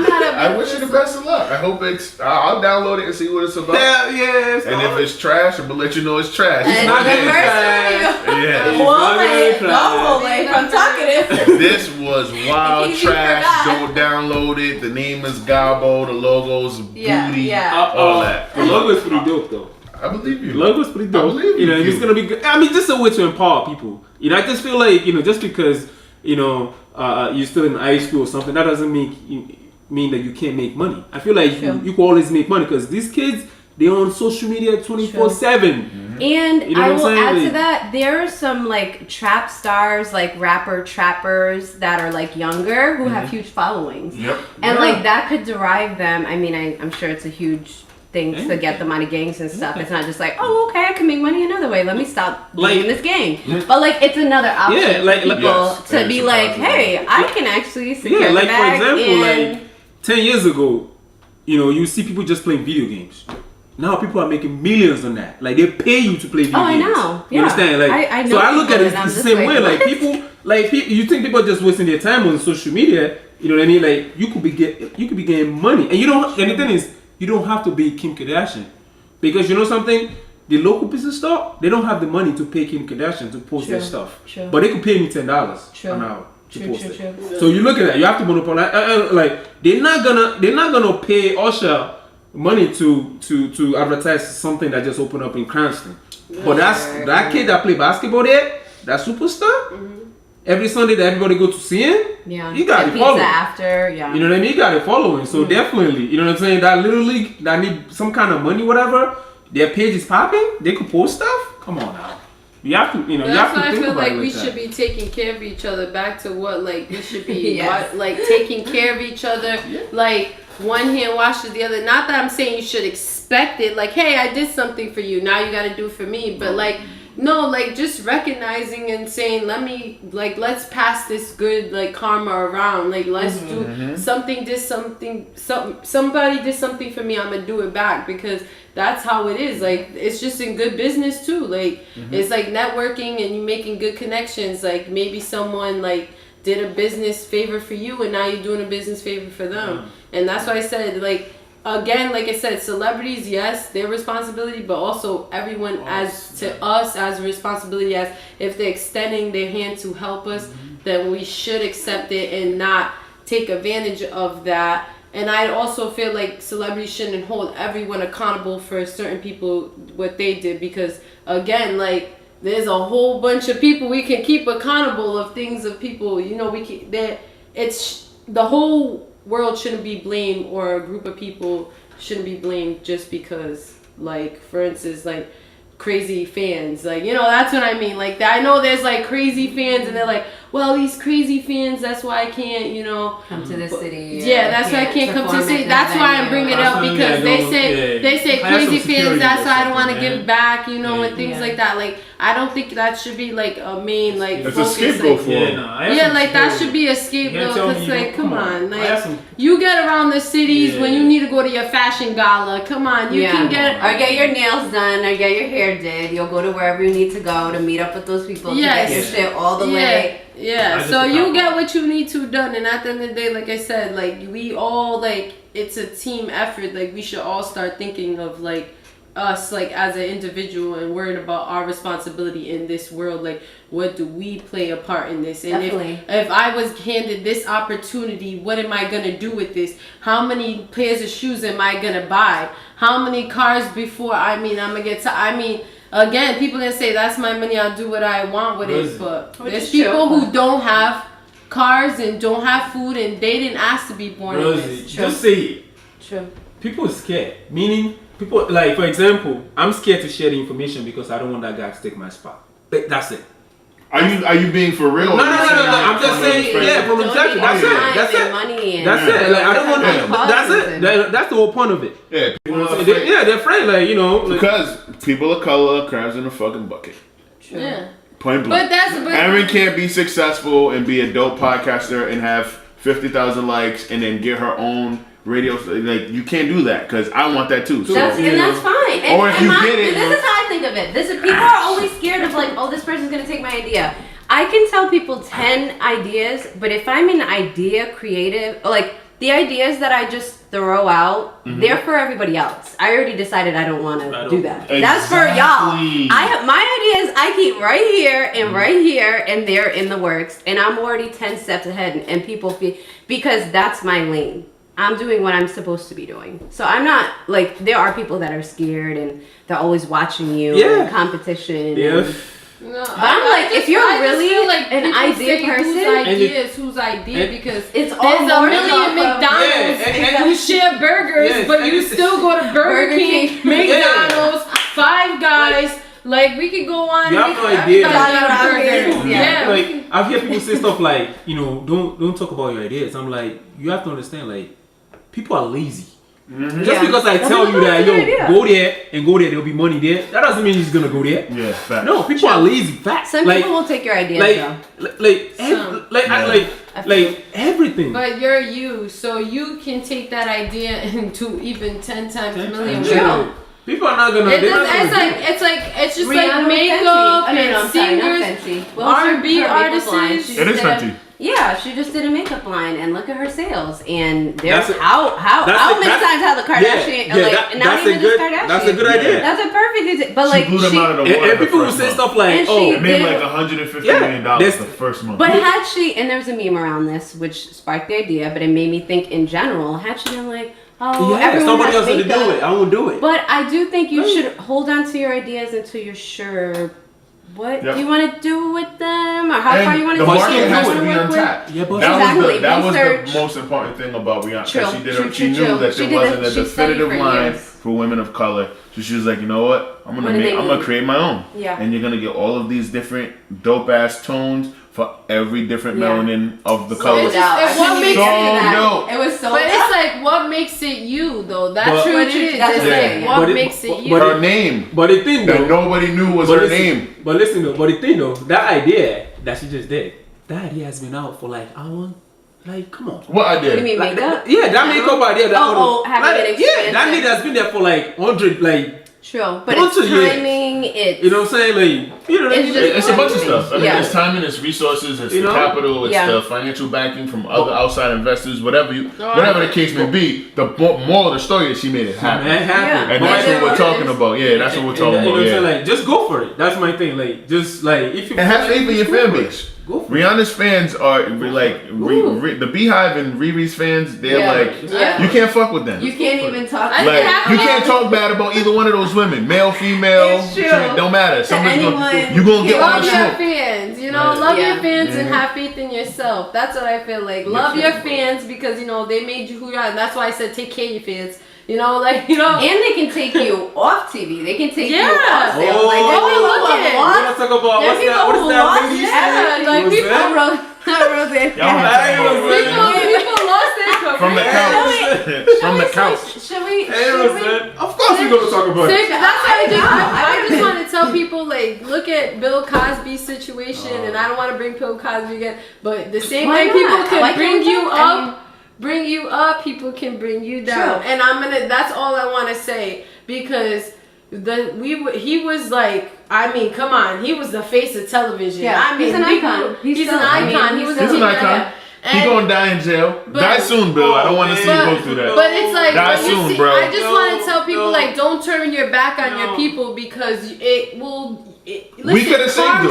Speaker 4: not
Speaker 2: I wish you the best of luck. I hope I'll download it and see what it's about.
Speaker 3: Hell yes.
Speaker 2: And if it's trash, I'm gonna let you know it's trash.
Speaker 3: It's not gonna be trash.
Speaker 2: Yeah.
Speaker 5: From Talkative.
Speaker 2: This was wild trash. Don't download it. The name is Gabo. The logo's booty. All that.
Speaker 3: The logo's pretty dope, though.
Speaker 2: I believe you.
Speaker 3: The logo's pretty dope.
Speaker 2: I believe
Speaker 3: you know, it's gonna be good. I mean, just a way to empower people. You know, I just feel like, you know, just because, you know, you're still in high school or something, that doesn't mean that you can't make money. I feel like you can always make money because these kids, they're on social media 24/7.
Speaker 5: And
Speaker 3: you know
Speaker 5: I will add to that, there are some like trap stars, like trappers that are like younger who have huge followings.
Speaker 2: Yep.
Speaker 5: And like that could derive them. I mean, I'm sure it's a huge thing to get them out of gangs and stuff. It's not just like, oh, okay, I can make money another way. Let me stop doing this gang. But like, it's another option for people to be like, hey, I can actually secure the bag.
Speaker 3: For example, like 10 years ago, you know, you see people just playing video games. Now people are making millions on that. Like they pay you to play video games.
Speaker 5: I know.
Speaker 3: You understand? Like,
Speaker 5: I know.
Speaker 3: So I look at it the same way. Like people, you think people are just wasting their time on social media? You know what I mean? Like you could be getting money, and you don't. And the thing is, you don't have to be Kim Kardashian, because you know something. The local business store, they don't have the money to pay Kim Kardashian to post their stuff, but they could pay me $10 an hour to post it. So you look at that. You have to monopolize. Like they're not gonna pay Usher money to advertise something that just opened up in Cranston. But that kid that play basketball there, that superstar, every Sunday that everybody go to see him, you got it following. You know what I mean? You got it following. So definitely, you know what I'm saying? That little league that need some kind of money, whatever, their page is popping, they could post stuff. Come on now. You have to, you know,
Speaker 1: that's
Speaker 3: you
Speaker 1: why
Speaker 3: have to think
Speaker 1: I feel
Speaker 3: about
Speaker 1: like we
Speaker 3: that.
Speaker 1: should be taking care of each other. Back to what, like, we should be like taking care of each other. Like, one hand washes the other. Not that I'm saying you should expect it. Like, hey, I did something for you. Now you got to do it for me. But like, no, like just recognizing and saying, let's pass this good like karma around. Like, let's do somebody did something for me. I'm gonna do it back, because that's how it is. Like, it's just in good business too. Like, it's like networking and you making good connections. Like, maybe someone like did a business favor for you, and now you're doing a business favor for them. And that's why I said, like, again, like I said, celebrities, yes, their responsibility, but also everyone as a responsibility. As if they're extending their hand to help us, then we should accept it and not take advantage of that. And I also feel like celebrities shouldn't hold everyone accountable for certain people what they did, because again, like, there's a whole bunch of people we can keep accountable of things of people. You know, it's the whole world shouldn't be blamed, or a group of people shouldn't be blamed just because, like, for instance, like crazy fans, like, you know, that's what I mean. Like, I know there's like crazy fans and they're like, well, these crazy fans, that's why I can't, you know,
Speaker 5: come to the city.
Speaker 1: Yeah, that's why I can't come to the city. That's why I'm bringing it up, because they say crazy fans, that's why I don't want to give back, you know, and things like that. Like, I don't think that should be like a main like
Speaker 2: it's
Speaker 1: focus.
Speaker 2: a scapegoat for
Speaker 1: like that should be a scapegoat. Cause like, come on, like you get around the cities when you need to go to your fashion gala. Come on, you can
Speaker 5: get your nails done, or get your hair did. You'll go to wherever you need to go to meet up with those people to get your shit all the way.
Speaker 1: Yeah, so you get what you need to done, and at the end of the day, like I said, like we all, like, it's a team effort. Like, we should all start thinking of like us, like, as an individual, and worrying about our responsibility in this world. Like, what do we play a part in this? And if I was handed this opportunity, what am I gonna do with this? How many pairs of shoes am I gonna buy? How many cars before I'm gonna get again, people gonna say that's my money, I'll do what I want with it, but there's people who don't have cars and don't have food and they didn't ask to be born in
Speaker 3: Rosie,
Speaker 1: this.
Speaker 3: just say it.
Speaker 5: True.
Speaker 3: People are scared. Meaning, people, like, for example, I'm scared to share the information because I don't want that guy to take my spot. That's it.
Speaker 2: Are you being for real?
Speaker 3: No. I'm just saying, from exactly. That's it. That's it. That's it. Like, I don't want to. That's it. That's the whole point of it.
Speaker 2: Yeah, people are afraid.
Speaker 3: They're afraid. Like, you know,
Speaker 2: because people of color are crabs in a fucking bucket.
Speaker 5: True.
Speaker 1: Yeah.
Speaker 2: Point blank.
Speaker 1: But
Speaker 2: Erin can't be successful and be a dope podcaster and have 50,000 likes and then get her own radio. Like, you can't do that because I want that too. So,
Speaker 5: And that's fine. And,
Speaker 2: or if you get it,
Speaker 5: this is how I think of it. People are always scared of like, oh, this person's gonna take my idea. I can tell people 10 ideas, but if I'm an idea creative, like the ideas that I just throw out, they're for everybody else. I already decided I don't want to do that.
Speaker 2: Exactly.
Speaker 5: That's for y'all. My ideas I keep right here and right here, and they're in the works, and I'm already 10 steps ahead, and people feel because that's my lane. I'm doing what I'm supposed to be doing. So I'm not like there are people that are scared and they're always watching you in competition.
Speaker 3: Yeah.
Speaker 1: No,
Speaker 5: but I'm like, if you're really
Speaker 1: like
Speaker 5: an idea person,
Speaker 1: whose idea because
Speaker 5: it's all
Speaker 1: there's a million McDonald's
Speaker 3: and
Speaker 1: who share burgers, but you still go to Burger King, McDonald's, Five Guys. Like we could go on.
Speaker 3: You have no idea.
Speaker 5: Yeah.
Speaker 3: Like I've heard people say stuff like, you know, don't talk about your ideas. I'm like, you have to understand, like, people are lazy. Just because I tell you that, go there and go there, there'll be money there. That doesn't mean you're just gonna go there.
Speaker 2: Yeah, fact.
Speaker 3: No, people are lazy. Fact.
Speaker 5: Some people will take your ideas.
Speaker 3: Like everything.
Speaker 1: But you're you, so you can take that idea into even 10 times a million.
Speaker 5: True.
Speaker 3: People are not gonna.
Speaker 1: It's just
Speaker 5: Rihanna
Speaker 1: like makeup and
Speaker 5: singers,
Speaker 1: R&B artists.
Speaker 2: It is Fenty.
Speaker 5: Yeah, she just did a makeup line, and look at her sales. And
Speaker 3: That's
Speaker 5: there's how many times how the Kardashian
Speaker 3: That's a good idea.
Speaker 5: That's a perfect example. But like
Speaker 2: blew them out of the water
Speaker 3: and people will
Speaker 2: first
Speaker 3: say
Speaker 2: month.
Speaker 3: stuff like,
Speaker 5: And
Speaker 3: "Oh,
Speaker 2: It made like $150 million the first month.
Speaker 5: But had she, and there was a meme around this which sparked the idea, but it made me think in general, had she been like, oh, everyone
Speaker 3: somebody
Speaker 5: has
Speaker 3: else to
Speaker 5: makeup.
Speaker 3: do it. I won't do it.
Speaker 5: But I do think you should hold on to your ideas until you're sure what you want to do with them or how far you want to
Speaker 2: the
Speaker 5: take
Speaker 2: market
Speaker 5: it.
Speaker 2: has to be untapped.
Speaker 3: Yeah, but
Speaker 2: that was the most important thing about Beyonce. She knew that there wasn't a definitive line for women of color. So she was like, you know what? I'm gonna create my own.
Speaker 5: Yeah.
Speaker 2: And you're gonna get all of these different dope ass tones for every different melanin of the color.
Speaker 1: What makes
Speaker 2: dope.
Speaker 5: It was so
Speaker 1: But it's like, what makes it you though? That's what it is.
Speaker 5: That's
Speaker 1: It's like, what makes it you?
Speaker 2: Her name.
Speaker 3: But the thing
Speaker 2: that
Speaker 3: though,
Speaker 2: nobody knew was her name.
Speaker 3: But listen though, that idea that she just did, that idea has been out for like come on.
Speaker 2: What idea?
Speaker 5: What do you mean makeup?
Speaker 3: That makeup idea. That nigga has been there for like 100
Speaker 5: True, but it's timing.
Speaker 3: You know what I'm saying? Like, you know,
Speaker 2: it's a bunch of stuff. I mean, it's timing, it's resources, it's the capital, it's the financial backing from other outside investors, whatever the case may be. The moral of the story is she made it happen. And that's what we're talking about. Yeah, that's what we're talking about.
Speaker 3: You know what I'm saying? Like, just go for it. That's my thing. Like, just like if you
Speaker 2: have faith in your fan base. Rihanna's fans are like the Beehive and Riri's fans. They're like, you can't fuck with them.
Speaker 5: You can't even talk.
Speaker 2: Like, you can't talk bad about either one of those women, male, female. Don't matter. You're gonna get all the smoke.
Speaker 1: Love your fans, love your fans and have faith in yourself. That's what I feel like. Love your fans because they made you who you are, and that's why I said take care of your fans. And
Speaker 5: they can take you off TV. They can take you off stage.
Speaker 3: Look at it. Let's talk about what is that lady?
Speaker 5: Like people
Speaker 1: people lost their
Speaker 2: from the couch. From the couch.
Speaker 5: Should we?
Speaker 3: Of course we're gonna talk about it.
Speaker 1: I just want to tell people look at Bill Cosby's situation, and I don't want to bring Bill Cosby again, but the same way people can bring you up, people can bring you down. True. And that's all I want to say, because he was like, come on, he was the face of television.
Speaker 5: Yeah, he's an icon.
Speaker 1: He's an icon. He was an icon.
Speaker 2: He gonna die in jail. Die soon, Bill. I don't want to see you go through that.
Speaker 1: But it's like,
Speaker 2: die soon, bro.
Speaker 1: I just want to tell people don't turn your back on your people, because it will.
Speaker 2: We could have saved him.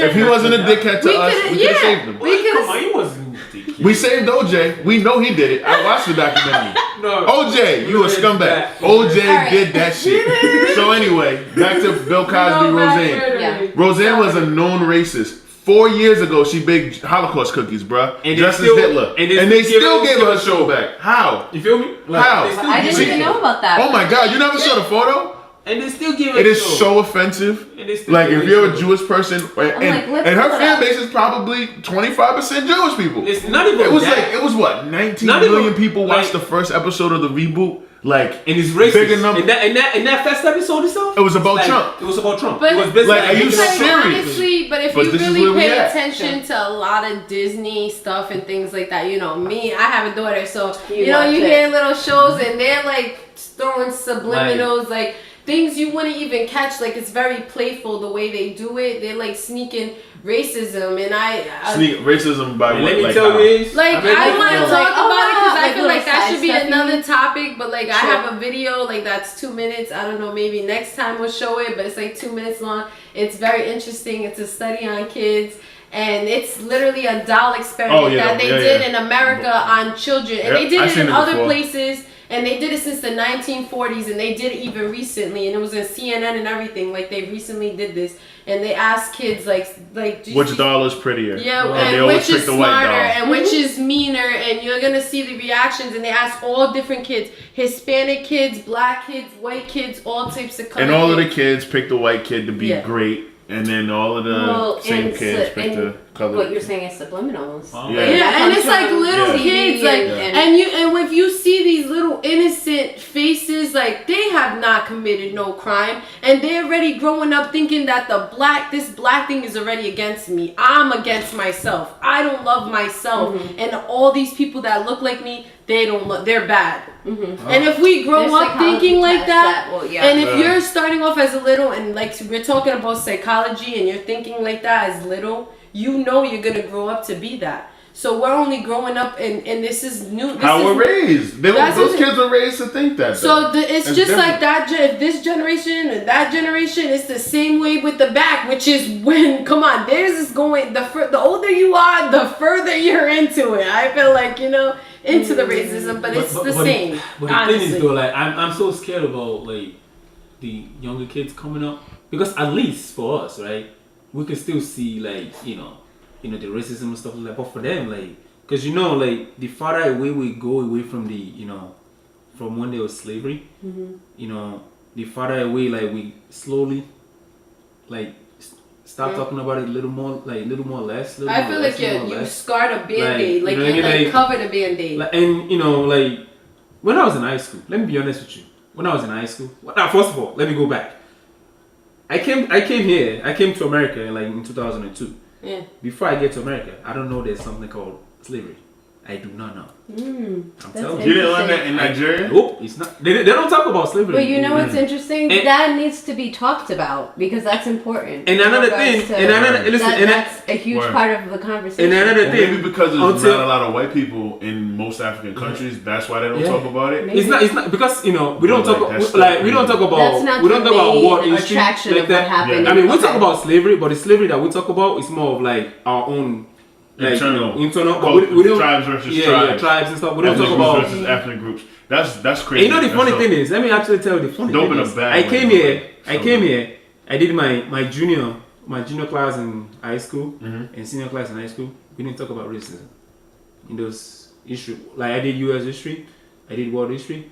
Speaker 2: If he wasn't a dickhead to us, we could have saved him.
Speaker 3: He wasn't a dickhead.
Speaker 2: We saved OJ. We know he did it. I watched the documentary. OJ, you a scumbag. OJ did that shit. So anyway, back to Bill Cosby, Roseanne. Roseanne was a known racist. 4 years ago, she baked Holocaust cookies, bruh.
Speaker 3: And
Speaker 2: Just as
Speaker 3: still-
Speaker 2: Hitler.
Speaker 3: and
Speaker 2: And
Speaker 3: they
Speaker 2: they
Speaker 3: still
Speaker 2: still gave
Speaker 3: give
Speaker 2: her
Speaker 3: her
Speaker 2: a show back. How?
Speaker 3: You feel me?
Speaker 2: How?
Speaker 3: they still
Speaker 5: I
Speaker 3: give
Speaker 5: didn't
Speaker 3: her
Speaker 5: even
Speaker 3: show.
Speaker 5: know about that.
Speaker 2: Oh my God! You never saw the photo?
Speaker 3: And they still give her
Speaker 2: It is
Speaker 3: show.
Speaker 2: so offensive.
Speaker 3: And they still
Speaker 2: Like
Speaker 3: give
Speaker 2: if
Speaker 3: her
Speaker 2: you're a
Speaker 3: show.
Speaker 2: Jewish person,
Speaker 5: like,
Speaker 2: and
Speaker 5: let's
Speaker 2: her
Speaker 5: pull it
Speaker 2: fan
Speaker 5: up.
Speaker 2: base is probably 25% Jewish people.
Speaker 3: It's not even
Speaker 2: It was
Speaker 3: that.
Speaker 2: like it was what 19
Speaker 3: Not even-
Speaker 2: million people watched
Speaker 3: like-
Speaker 2: the first episode of the reboot. Like
Speaker 3: And it's racist.
Speaker 2: bigger number.
Speaker 3: And that first episode itself.
Speaker 2: It was about
Speaker 3: like,
Speaker 2: Trump.
Speaker 3: It was about Trump.
Speaker 1: But
Speaker 3: it was basically
Speaker 2: like, are you
Speaker 1: it's like,
Speaker 2: serious?
Speaker 1: honestly, but if
Speaker 2: But
Speaker 1: you
Speaker 2: this is
Speaker 1: really
Speaker 2: where we
Speaker 1: pay
Speaker 2: at.
Speaker 1: attention to a lot of Disney stuff and things like that, you know, me, I have a daughter, so
Speaker 5: You
Speaker 1: you know,
Speaker 5: watch
Speaker 1: you
Speaker 5: it.
Speaker 1: hear little shows and they're like throwing subliminals, like things you wouldn't even catch. Like it's very playful the way they do it. They're like sneaking racism, and I
Speaker 2: Sneak racism by
Speaker 3: And
Speaker 2: what?
Speaker 3: let me
Speaker 2: Like
Speaker 3: tell
Speaker 2: how?
Speaker 3: you this.
Speaker 1: like
Speaker 3: I mean,
Speaker 1: I want to
Speaker 3: like,
Speaker 1: talk
Speaker 5: oh,
Speaker 1: about it because
Speaker 5: wow,
Speaker 1: I
Speaker 5: like
Speaker 1: feel
Speaker 5: little
Speaker 1: like that
Speaker 5: side
Speaker 1: should be
Speaker 5: stuff
Speaker 1: another topic. But like I
Speaker 5: Sure.
Speaker 1: have a video like that's 2 minutes. I don't know, maybe next time we'll show it, but it's like 2 minutes long. It's very interesting. It's a study on kids. And it's literally a doll experiment that they did in America on children. And they did
Speaker 2: I've
Speaker 1: it
Speaker 2: seen
Speaker 1: in
Speaker 2: it
Speaker 1: other
Speaker 2: before.
Speaker 1: places. And they did it since the 1940s. And they did it even recently. And it was in CNN and everything. Like they recently did this. And they asked kids like do you
Speaker 2: Which
Speaker 1: see-
Speaker 2: doll is prettier?
Speaker 1: yeah,
Speaker 3: Wow.
Speaker 2: And they
Speaker 1: and
Speaker 2: always
Speaker 1: which
Speaker 2: pick
Speaker 1: is
Speaker 2: the white
Speaker 1: smarter
Speaker 2: doll.
Speaker 1: and which is meaner, and you're gonna see the reactions. And they ask all different kids, Hispanic kids, black kids, white kids, all types of color.
Speaker 2: And all of the
Speaker 1: kids.
Speaker 2: kids picked the white kid to be
Speaker 1: Yeah.
Speaker 2: great, and then all of the same kids picked the color.
Speaker 5: What you're saying is subliminals.
Speaker 3: Oh.
Speaker 2: Yeah.
Speaker 1: Yeah, and it's like little
Speaker 2: Yeah.
Speaker 1: kids, like, and if you see these little innocent faces, like they have not committed no crime, and they're already growing up thinking that this black thing is already against me. I'm against myself. I don't love myself, and all these people that look like me, they're bad. And if we grow
Speaker 5: There's
Speaker 1: up
Speaker 5: psychology
Speaker 1: thinking like
Speaker 5: tests
Speaker 1: that,
Speaker 5: well, yeah.
Speaker 1: and if
Speaker 2: Yeah.
Speaker 1: you're starting off as a little, and like we're talking about psychology, and you're thinking like that as little, you know you're gonna grow up to be that. So we're only growing up, and this is new. This
Speaker 2: How
Speaker 1: is,
Speaker 2: we're raised.
Speaker 1: That's
Speaker 2: Those
Speaker 1: what-
Speaker 2: kids were raised to think that.
Speaker 1: So
Speaker 2: though.
Speaker 1: it's
Speaker 2: It's
Speaker 1: just
Speaker 2: different.
Speaker 1: like that. If this generation and that generation, it's the same way with the back, which is when come on, theirs is going. The older you are, the further you're into it. I feel like into the racism, but it's the same.
Speaker 3: But the
Speaker 1: honestly.
Speaker 3: thing is though, like I'm so scared about like the younger kids coming up, because at least for us, right, we can still see like the racism and stuff like that. But for them, like, because like the farther away we go away from the from when there was slavery, the farther away like we slowly like start talking about it a little more less.
Speaker 1: I feel like you scarred a band-aid, like
Speaker 3: you know what I
Speaker 1: you
Speaker 3: mean?
Speaker 1: like covered a band-aid.
Speaker 3: Like, and like when I was in high school, let me be honest with you. When I was in high school, now first of all, let me go back. I came to America like in 2002.
Speaker 1: Yeah.
Speaker 3: Before I get to America, I don't know there's something called slavery. I do not know. I'm telling
Speaker 2: You
Speaker 3: you.
Speaker 2: didn't learn that in Nigeria?
Speaker 3: Nope, it's not. They don't talk about slavery.
Speaker 5: But you know what's interesting?
Speaker 3: And-
Speaker 5: That needs to be talked about because that's important.
Speaker 3: And another
Speaker 5: In regards
Speaker 3: thing,
Speaker 5: to-
Speaker 3: and another listen, and
Speaker 5: that's a huge
Speaker 2: Word.
Speaker 5: part of the conversation.
Speaker 3: and another
Speaker 2: Well,
Speaker 3: thing.
Speaker 2: maybe because there's
Speaker 3: until-
Speaker 2: not a lot of white people in most African countries, that's why they don't talk about it.
Speaker 5: Maybe.
Speaker 3: It's not because we don't
Speaker 2: But,
Speaker 3: talk
Speaker 2: like, that's
Speaker 3: we don't talk about
Speaker 5: That's not
Speaker 3: we don't
Speaker 5: the
Speaker 3: talk about
Speaker 5: main
Speaker 3: war history
Speaker 5: attraction
Speaker 3: like
Speaker 5: of
Speaker 3: that.
Speaker 5: what happened.
Speaker 2: Yeah.
Speaker 3: I mean, we talk
Speaker 5: Okay.
Speaker 3: about slavery, but the slavery that we talk about is more of like our own like, internal. But
Speaker 2: Culture,
Speaker 3: we don't
Speaker 2: tribes versus
Speaker 3: yeah,
Speaker 2: tribes.
Speaker 3: tribes and stuff. We don't
Speaker 2: Ethnic
Speaker 3: talk
Speaker 2: groups
Speaker 3: about.
Speaker 2: versus ethnic groups. That's
Speaker 3: And
Speaker 2: crazy.
Speaker 3: you know the
Speaker 2: That's
Speaker 3: funny
Speaker 2: dope.
Speaker 3: thing is, let me actually tell you the funny
Speaker 2: Dope
Speaker 3: thing
Speaker 2: in a
Speaker 3: is,
Speaker 2: bad
Speaker 3: I
Speaker 2: way,
Speaker 3: came
Speaker 2: but
Speaker 3: here.
Speaker 2: like,
Speaker 3: I came here. I did my junior class in high school
Speaker 2: Mhm.
Speaker 3: and senior class in high school. We didn't talk about racism in those issues. Like I did U.S. history, I did world history.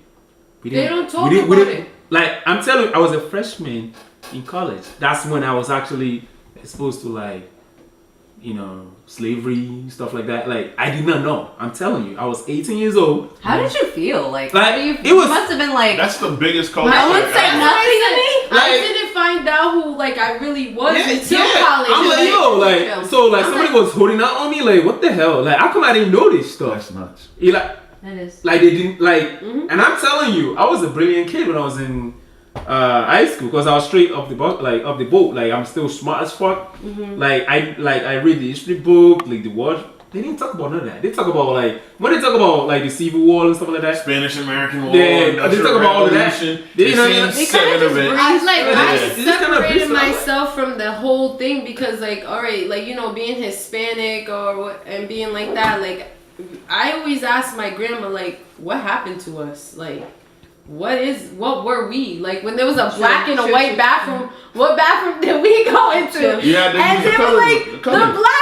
Speaker 3: We
Speaker 1: They don't talk
Speaker 3: we
Speaker 1: about
Speaker 3: didn't-
Speaker 1: it.
Speaker 3: Like I'm telling you, I was a freshman in college. That's when I was actually exposed to like, slavery stuff like that. Like I did not know. I'm telling you, I was 18 years old.
Speaker 5: How did you feel? Like,
Speaker 3: Like,
Speaker 5: how do you
Speaker 3: it was-
Speaker 5: you must have been like,
Speaker 2: That's the biggest culture.
Speaker 5: no one
Speaker 2: shock
Speaker 5: said
Speaker 2: ever.
Speaker 5: nothing to me?
Speaker 1: I
Speaker 3: Like-
Speaker 1: didn't find out who like I really was until
Speaker 3: Yeah.
Speaker 1: college.
Speaker 3: I'm like, yo, like, so like
Speaker 1: I'm
Speaker 3: somebody
Speaker 1: like-
Speaker 3: was holding out on me, like, what the hell? Like, how come I didn't know this stuff?
Speaker 2: That's nuts.
Speaker 3: You
Speaker 5: that is.
Speaker 3: like they didn't like,
Speaker 1: Mhm.
Speaker 3: and I'm telling you, I was a brilliant kid when I was in high school because I was straight off the boat, like I'm still smart as fuck. Like I read the history book, like the word. They didn't talk about none of that. They talk about like when they talk about like the Civil War and stuff like that.
Speaker 2: Spanish American War.
Speaker 3: They
Speaker 2: Industrial
Speaker 3: talk about all of that.
Speaker 2: Revolution,
Speaker 3: They
Speaker 2: the
Speaker 3: didn't-
Speaker 2: same
Speaker 3: they
Speaker 2: segment of it.
Speaker 1: I
Speaker 3: Yeah. It's just kinda
Speaker 1: separated
Speaker 3: based on that.
Speaker 1: myself from the whole thing because like all right, like being Hispanic and being like that, like I always ask my grandma like what happened to us, like what were we like when there was a black and a white bathroom, what bathroom did we go into?
Speaker 2: You had to
Speaker 1: And
Speaker 2: use the
Speaker 1: they were
Speaker 2: colors,
Speaker 1: like
Speaker 2: the
Speaker 1: the
Speaker 2: colors.
Speaker 1: black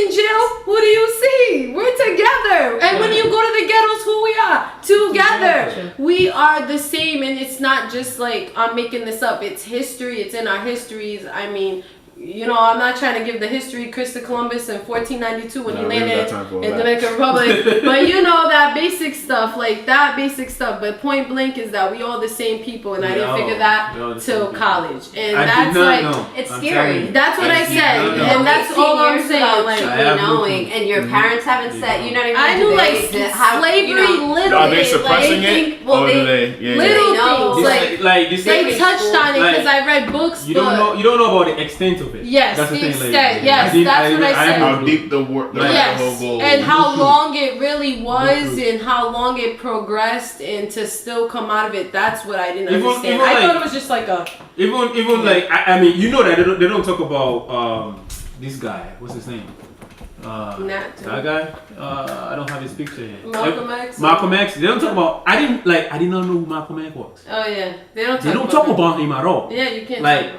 Speaker 1: in jail, who do you see? We're together. And when you go to the ghettos, who we are? Together. We are the same, and it's not just like I'm making this up. It's history. It's in our histories. I mean, you know, I'm not trying to give the history of Christopher Columbus in 1492 when he landed in Dominican Republic. But you know, that basic stuff, like that basic stuff. But point blank is that we all the same people, and I didn't figure that till college. And that's like,
Speaker 5: it's scary.
Speaker 1: That's what I said. And that's all I'm saying. Like,
Speaker 5: knowing, and your parents haven't said, you know what I mean?
Speaker 1: I knew like slavery, little.
Speaker 2: Are they suppressing it? Or do they?
Speaker 1: Little things. Like they touched on it because I read books.
Speaker 3: You don't know about the extent of it.
Speaker 1: Yes,
Speaker 3: that's
Speaker 1: the
Speaker 3: thing,
Speaker 1: extent.
Speaker 3: like,
Speaker 1: Yes, that's what I said.
Speaker 2: How deep the
Speaker 1: yes, and how long it really was, and how long it progressed, and to still come out of it. That's what I didn't understand. I thought it was just like a
Speaker 3: like I mean, you know that they don't talk about this guy. What's his name? That guy. I don't have his picture here.
Speaker 1: Malcolm X.
Speaker 3: Malcolm X. They don't talk about. I did not know who Malcolm X was.
Speaker 1: Oh yeah, they don't
Speaker 3: talk about him at all.
Speaker 1: Yeah, you can't.
Speaker 3: Like,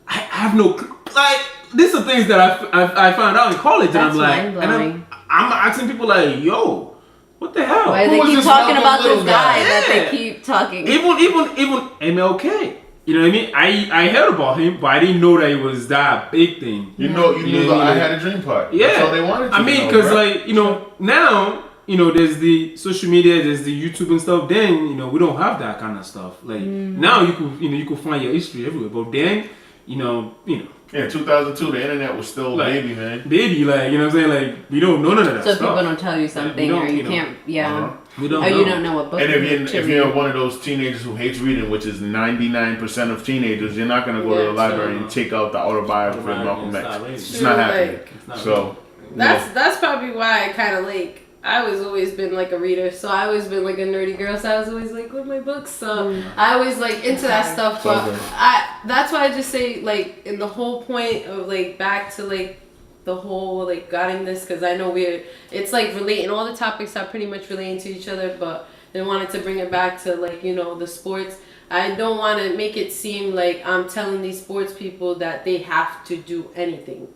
Speaker 3: I have no. Like, these are things that I found out in college,
Speaker 5: that's
Speaker 3: and I'm like, and I'm asking people like, yo, what the hell?
Speaker 5: Why they keep talking about this guy that they keep talking?
Speaker 3: Even MLK. You know what I mean? I heard about him, but I didn't know that it was that big thing.
Speaker 2: You knew the I Had a Dream part.
Speaker 3: Yeah,
Speaker 2: that's all they wanted to
Speaker 3: I mean, because like, you know, now, you know, there's the social media, there's the YouTube and stuff. Then, you know, we don't have that kind of stuff. Like now, you could find your history everywhere. But then, you know.
Speaker 2: Yeah, 2002, the internet was still
Speaker 3: like,
Speaker 2: baby, man.
Speaker 3: Baby, like, you know what I'm saying? Like, we don't know none of that
Speaker 5: so
Speaker 3: stuff.
Speaker 5: people don't tell you something, or you can't,
Speaker 3: we don't
Speaker 5: or
Speaker 3: know.
Speaker 5: you don't know what book.
Speaker 2: And if you're one of those teenagers who hates reading, which is 99% of teenagers, you're not gonna go to the library and take out the autobiography of Malcolm X. It's not happening. So
Speaker 1: that's probably why I kind of like. I was always been like a reader, so I always been like a nerdy girl. So I was always like with my books. So I always like into that stuff. But that's why I just say like in the whole point of like back to like the whole like guarding this, because I know it's like relating, all the topics are pretty much relating to each other, but they wanted to bring it back to like, you know, the sports. I don't want to make it seem like I'm telling these sports people that they have to do anything.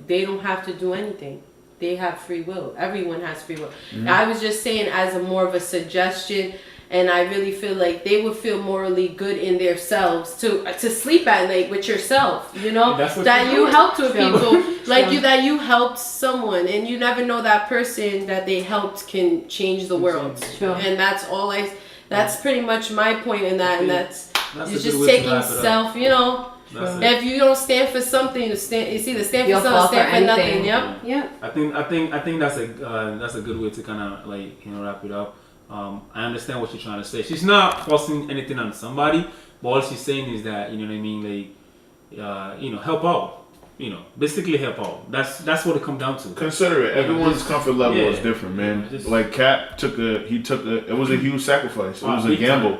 Speaker 1: They don't have to do anything. They have free will. Everyone has free will. I was just saying as a more of a suggestion, and I really feel like they would feel morally good in themselves to sleep at night with yourself, you know, that you helped with people, like that you helped someone, and you never know that person that they helped can change the world. And that's pretty much my point in that, and that's it's just taking self, you know. If you don't stand for something, it's either stand for something, stand for nothing. Yep.
Speaker 3: I think that's a good way to kind of like, you know, wrap it up. I understand what you're trying to say. She's not forcing anything on somebody, but all she's saying is that, you know what I mean, like, you know, help out. You know, basically help out. That's what it comes down to.
Speaker 2: Consider it. Everyone's comfort level is different, man. Like Cap it was a huge sacrifice. It was a gamble.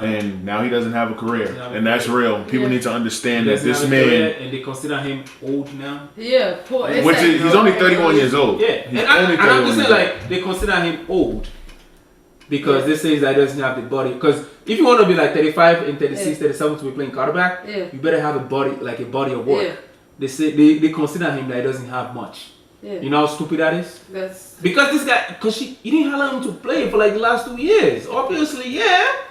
Speaker 2: And now he doesn't have a career. And that's real. People need to understand that this man,
Speaker 3: and they consider him old now.
Speaker 1: Yeah, poor.
Speaker 2: He's only 31 years old.
Speaker 3: Yeah. And I'm just saying, like, they consider him old. Because they say that he doesn't have the body. Because if you want to be like 35 and 36, 37 to be playing quarterback, you better have a body of work.
Speaker 1: Yeah.
Speaker 3: They say they consider him that he doesn't have much.
Speaker 1: Yeah.
Speaker 3: You know how stupid that is? Because this guy, you didn't allow him to play for like the last 2 years. Obviously, yeah.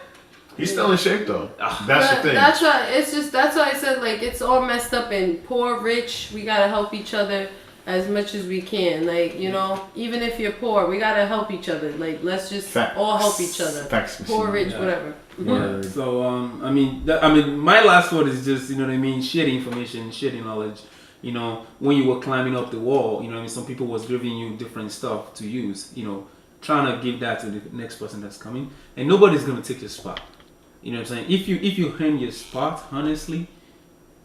Speaker 2: He's still in shape though. That's the thing.
Speaker 1: That's why I said like it's all messed up, and poor, rich, we gotta help each other as much as we can. Like, you know, even if you're poor, we gotta help each other. Like, let's just all help each other. Poor, rich, whatever.
Speaker 3: Yeah. So I mean, my last word is just, you know what I mean, share the information, share the knowledge. You know, when you were climbing up the wall, you know what I mean, some people was giving you different stuff to use. You know, trying to give that to the next person that's coming, and nobody's gonna take your spot. You know what I'm saying? If you earn your spot, honestly,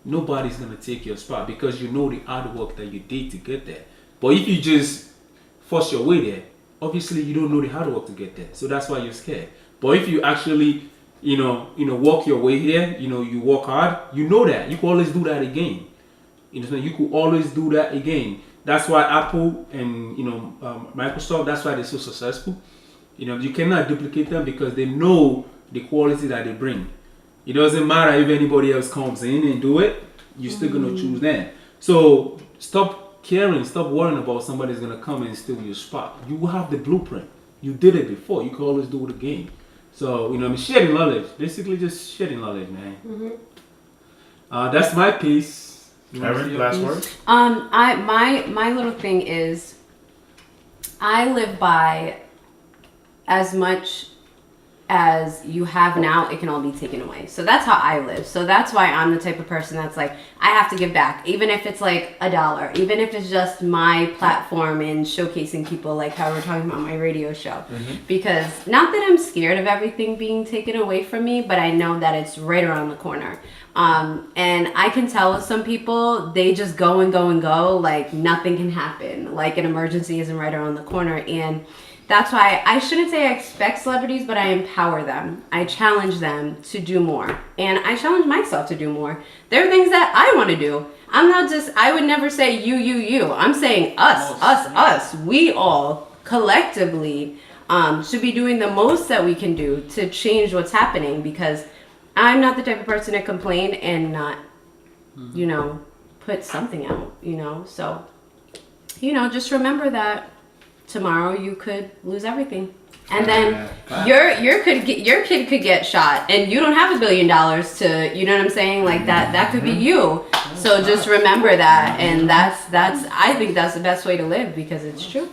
Speaker 3: nobody's gonna take your spot because you know the hard work that you did to get there. But if you just force your way there, obviously you don't know the hard work to get there. So that's why you're scared. But if you actually, you know, walk your way here, you know, you work hard, you know that. You can always do that again. You know, you could always do that again. That's why Apple and, you know, Microsoft, that's why they're so successful. You know, you cannot duplicate them because they know the quality that they bring. It doesn't matter if anybody else comes in and do it, you're still gonna choose them. So stop caring, stop worrying about somebody's gonna come and steal your spot. You have the blueprint. You did it before. You can always do it again. So, sharing knowledge. Basically just sharing knowledge, man. That's my piece.
Speaker 2: Erin, last words?
Speaker 5: My little thing is, I live by as much as you have now, it can all be taken away. So that's how I live. So that's why I'm the type of person that's like, I have to give back, even if it's like $1, even if it's just my platform and showcasing people, like how we're talking about my radio show. Because not that I'm scared of everything being taken away from me, but I know that it's right around the corner. And I can tell with some people, they just go and go and go, like nothing can happen, like an emergency isn't right around the corner. And that's why I shouldn't say I expect celebrities, but I empower them. I challenge them to do more. And I challenge myself to do more. There are things that I want to do. I would never say you. I'm saying us. We all collectively should be doing the most that we can do to change what's happening, because I'm not the type of person to complain and not, put something out, So, just remember that tomorrow you could lose everything, and then your kid could get shot, and you don't have $1 billion to, you know what I'm saying, like that could be you. So just remember that, and that's I think that's the best way to live, because it's true.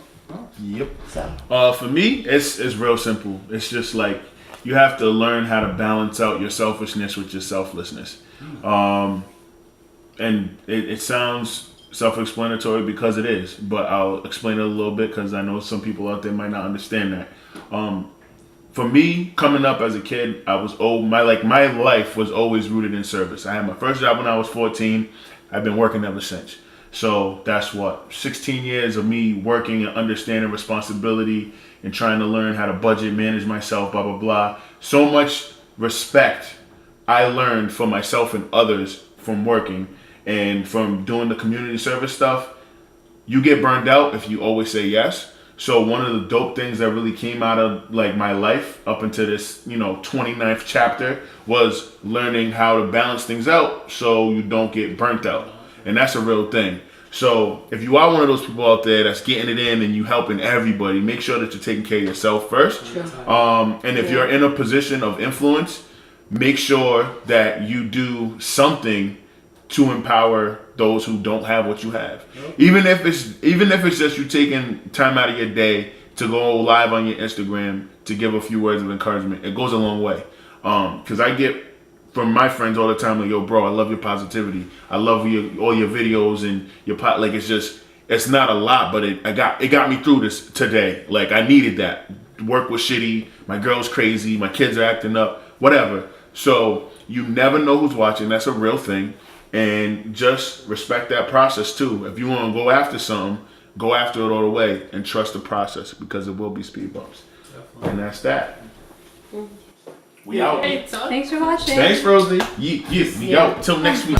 Speaker 2: Yep.
Speaker 5: So
Speaker 2: for me, it's real simple. It's just like you have to learn how to balance out your selfishness with your selflessness, and it sounds self-explanatory because it is, but I'll explain it a little bit because I know some people out there might not understand that. For me, coming up as a kid, I was my life was always rooted in service. I had my first job when I was 14. I've been working ever since. So that's 16 years of me working and understanding responsibility and trying to learn how to budget, manage myself, blah, blah, blah. So much respect I learned for myself and others from working. And from doing the community service stuff, you get burned out if you always say yes. So one of the dope things that really came out of like my life up into this, 29th chapter was learning how to balance things out so you don't get burnt out. And that's a real thing. So if you are one of those people out there that's getting it in and you helping everybody, make sure that you're taking care of yourself first. And if you're in a position of influence, make sure that you do something to empower those who don't have what you have. Even if it's just you taking time out of your day to go live on your Instagram to give a few words of encouragement, it goes a long way. Because I get from my friends all the time, like, yo, bro, I love your positivity. I love all your videos and your like, it's not a lot, but it got me through this today. Like, I needed that. Work was shitty. My girl's crazy. My kids are acting up. Whatever. So you never know who's watching. That's a real thing. And just respect that process too. If you want to go after something, go after it all the way and trust the process, because it will be speed bumps. Definitely. And that's that. We out.
Speaker 5: thanks for watching.
Speaker 2: Thanks, Rosie. We out. Till next week.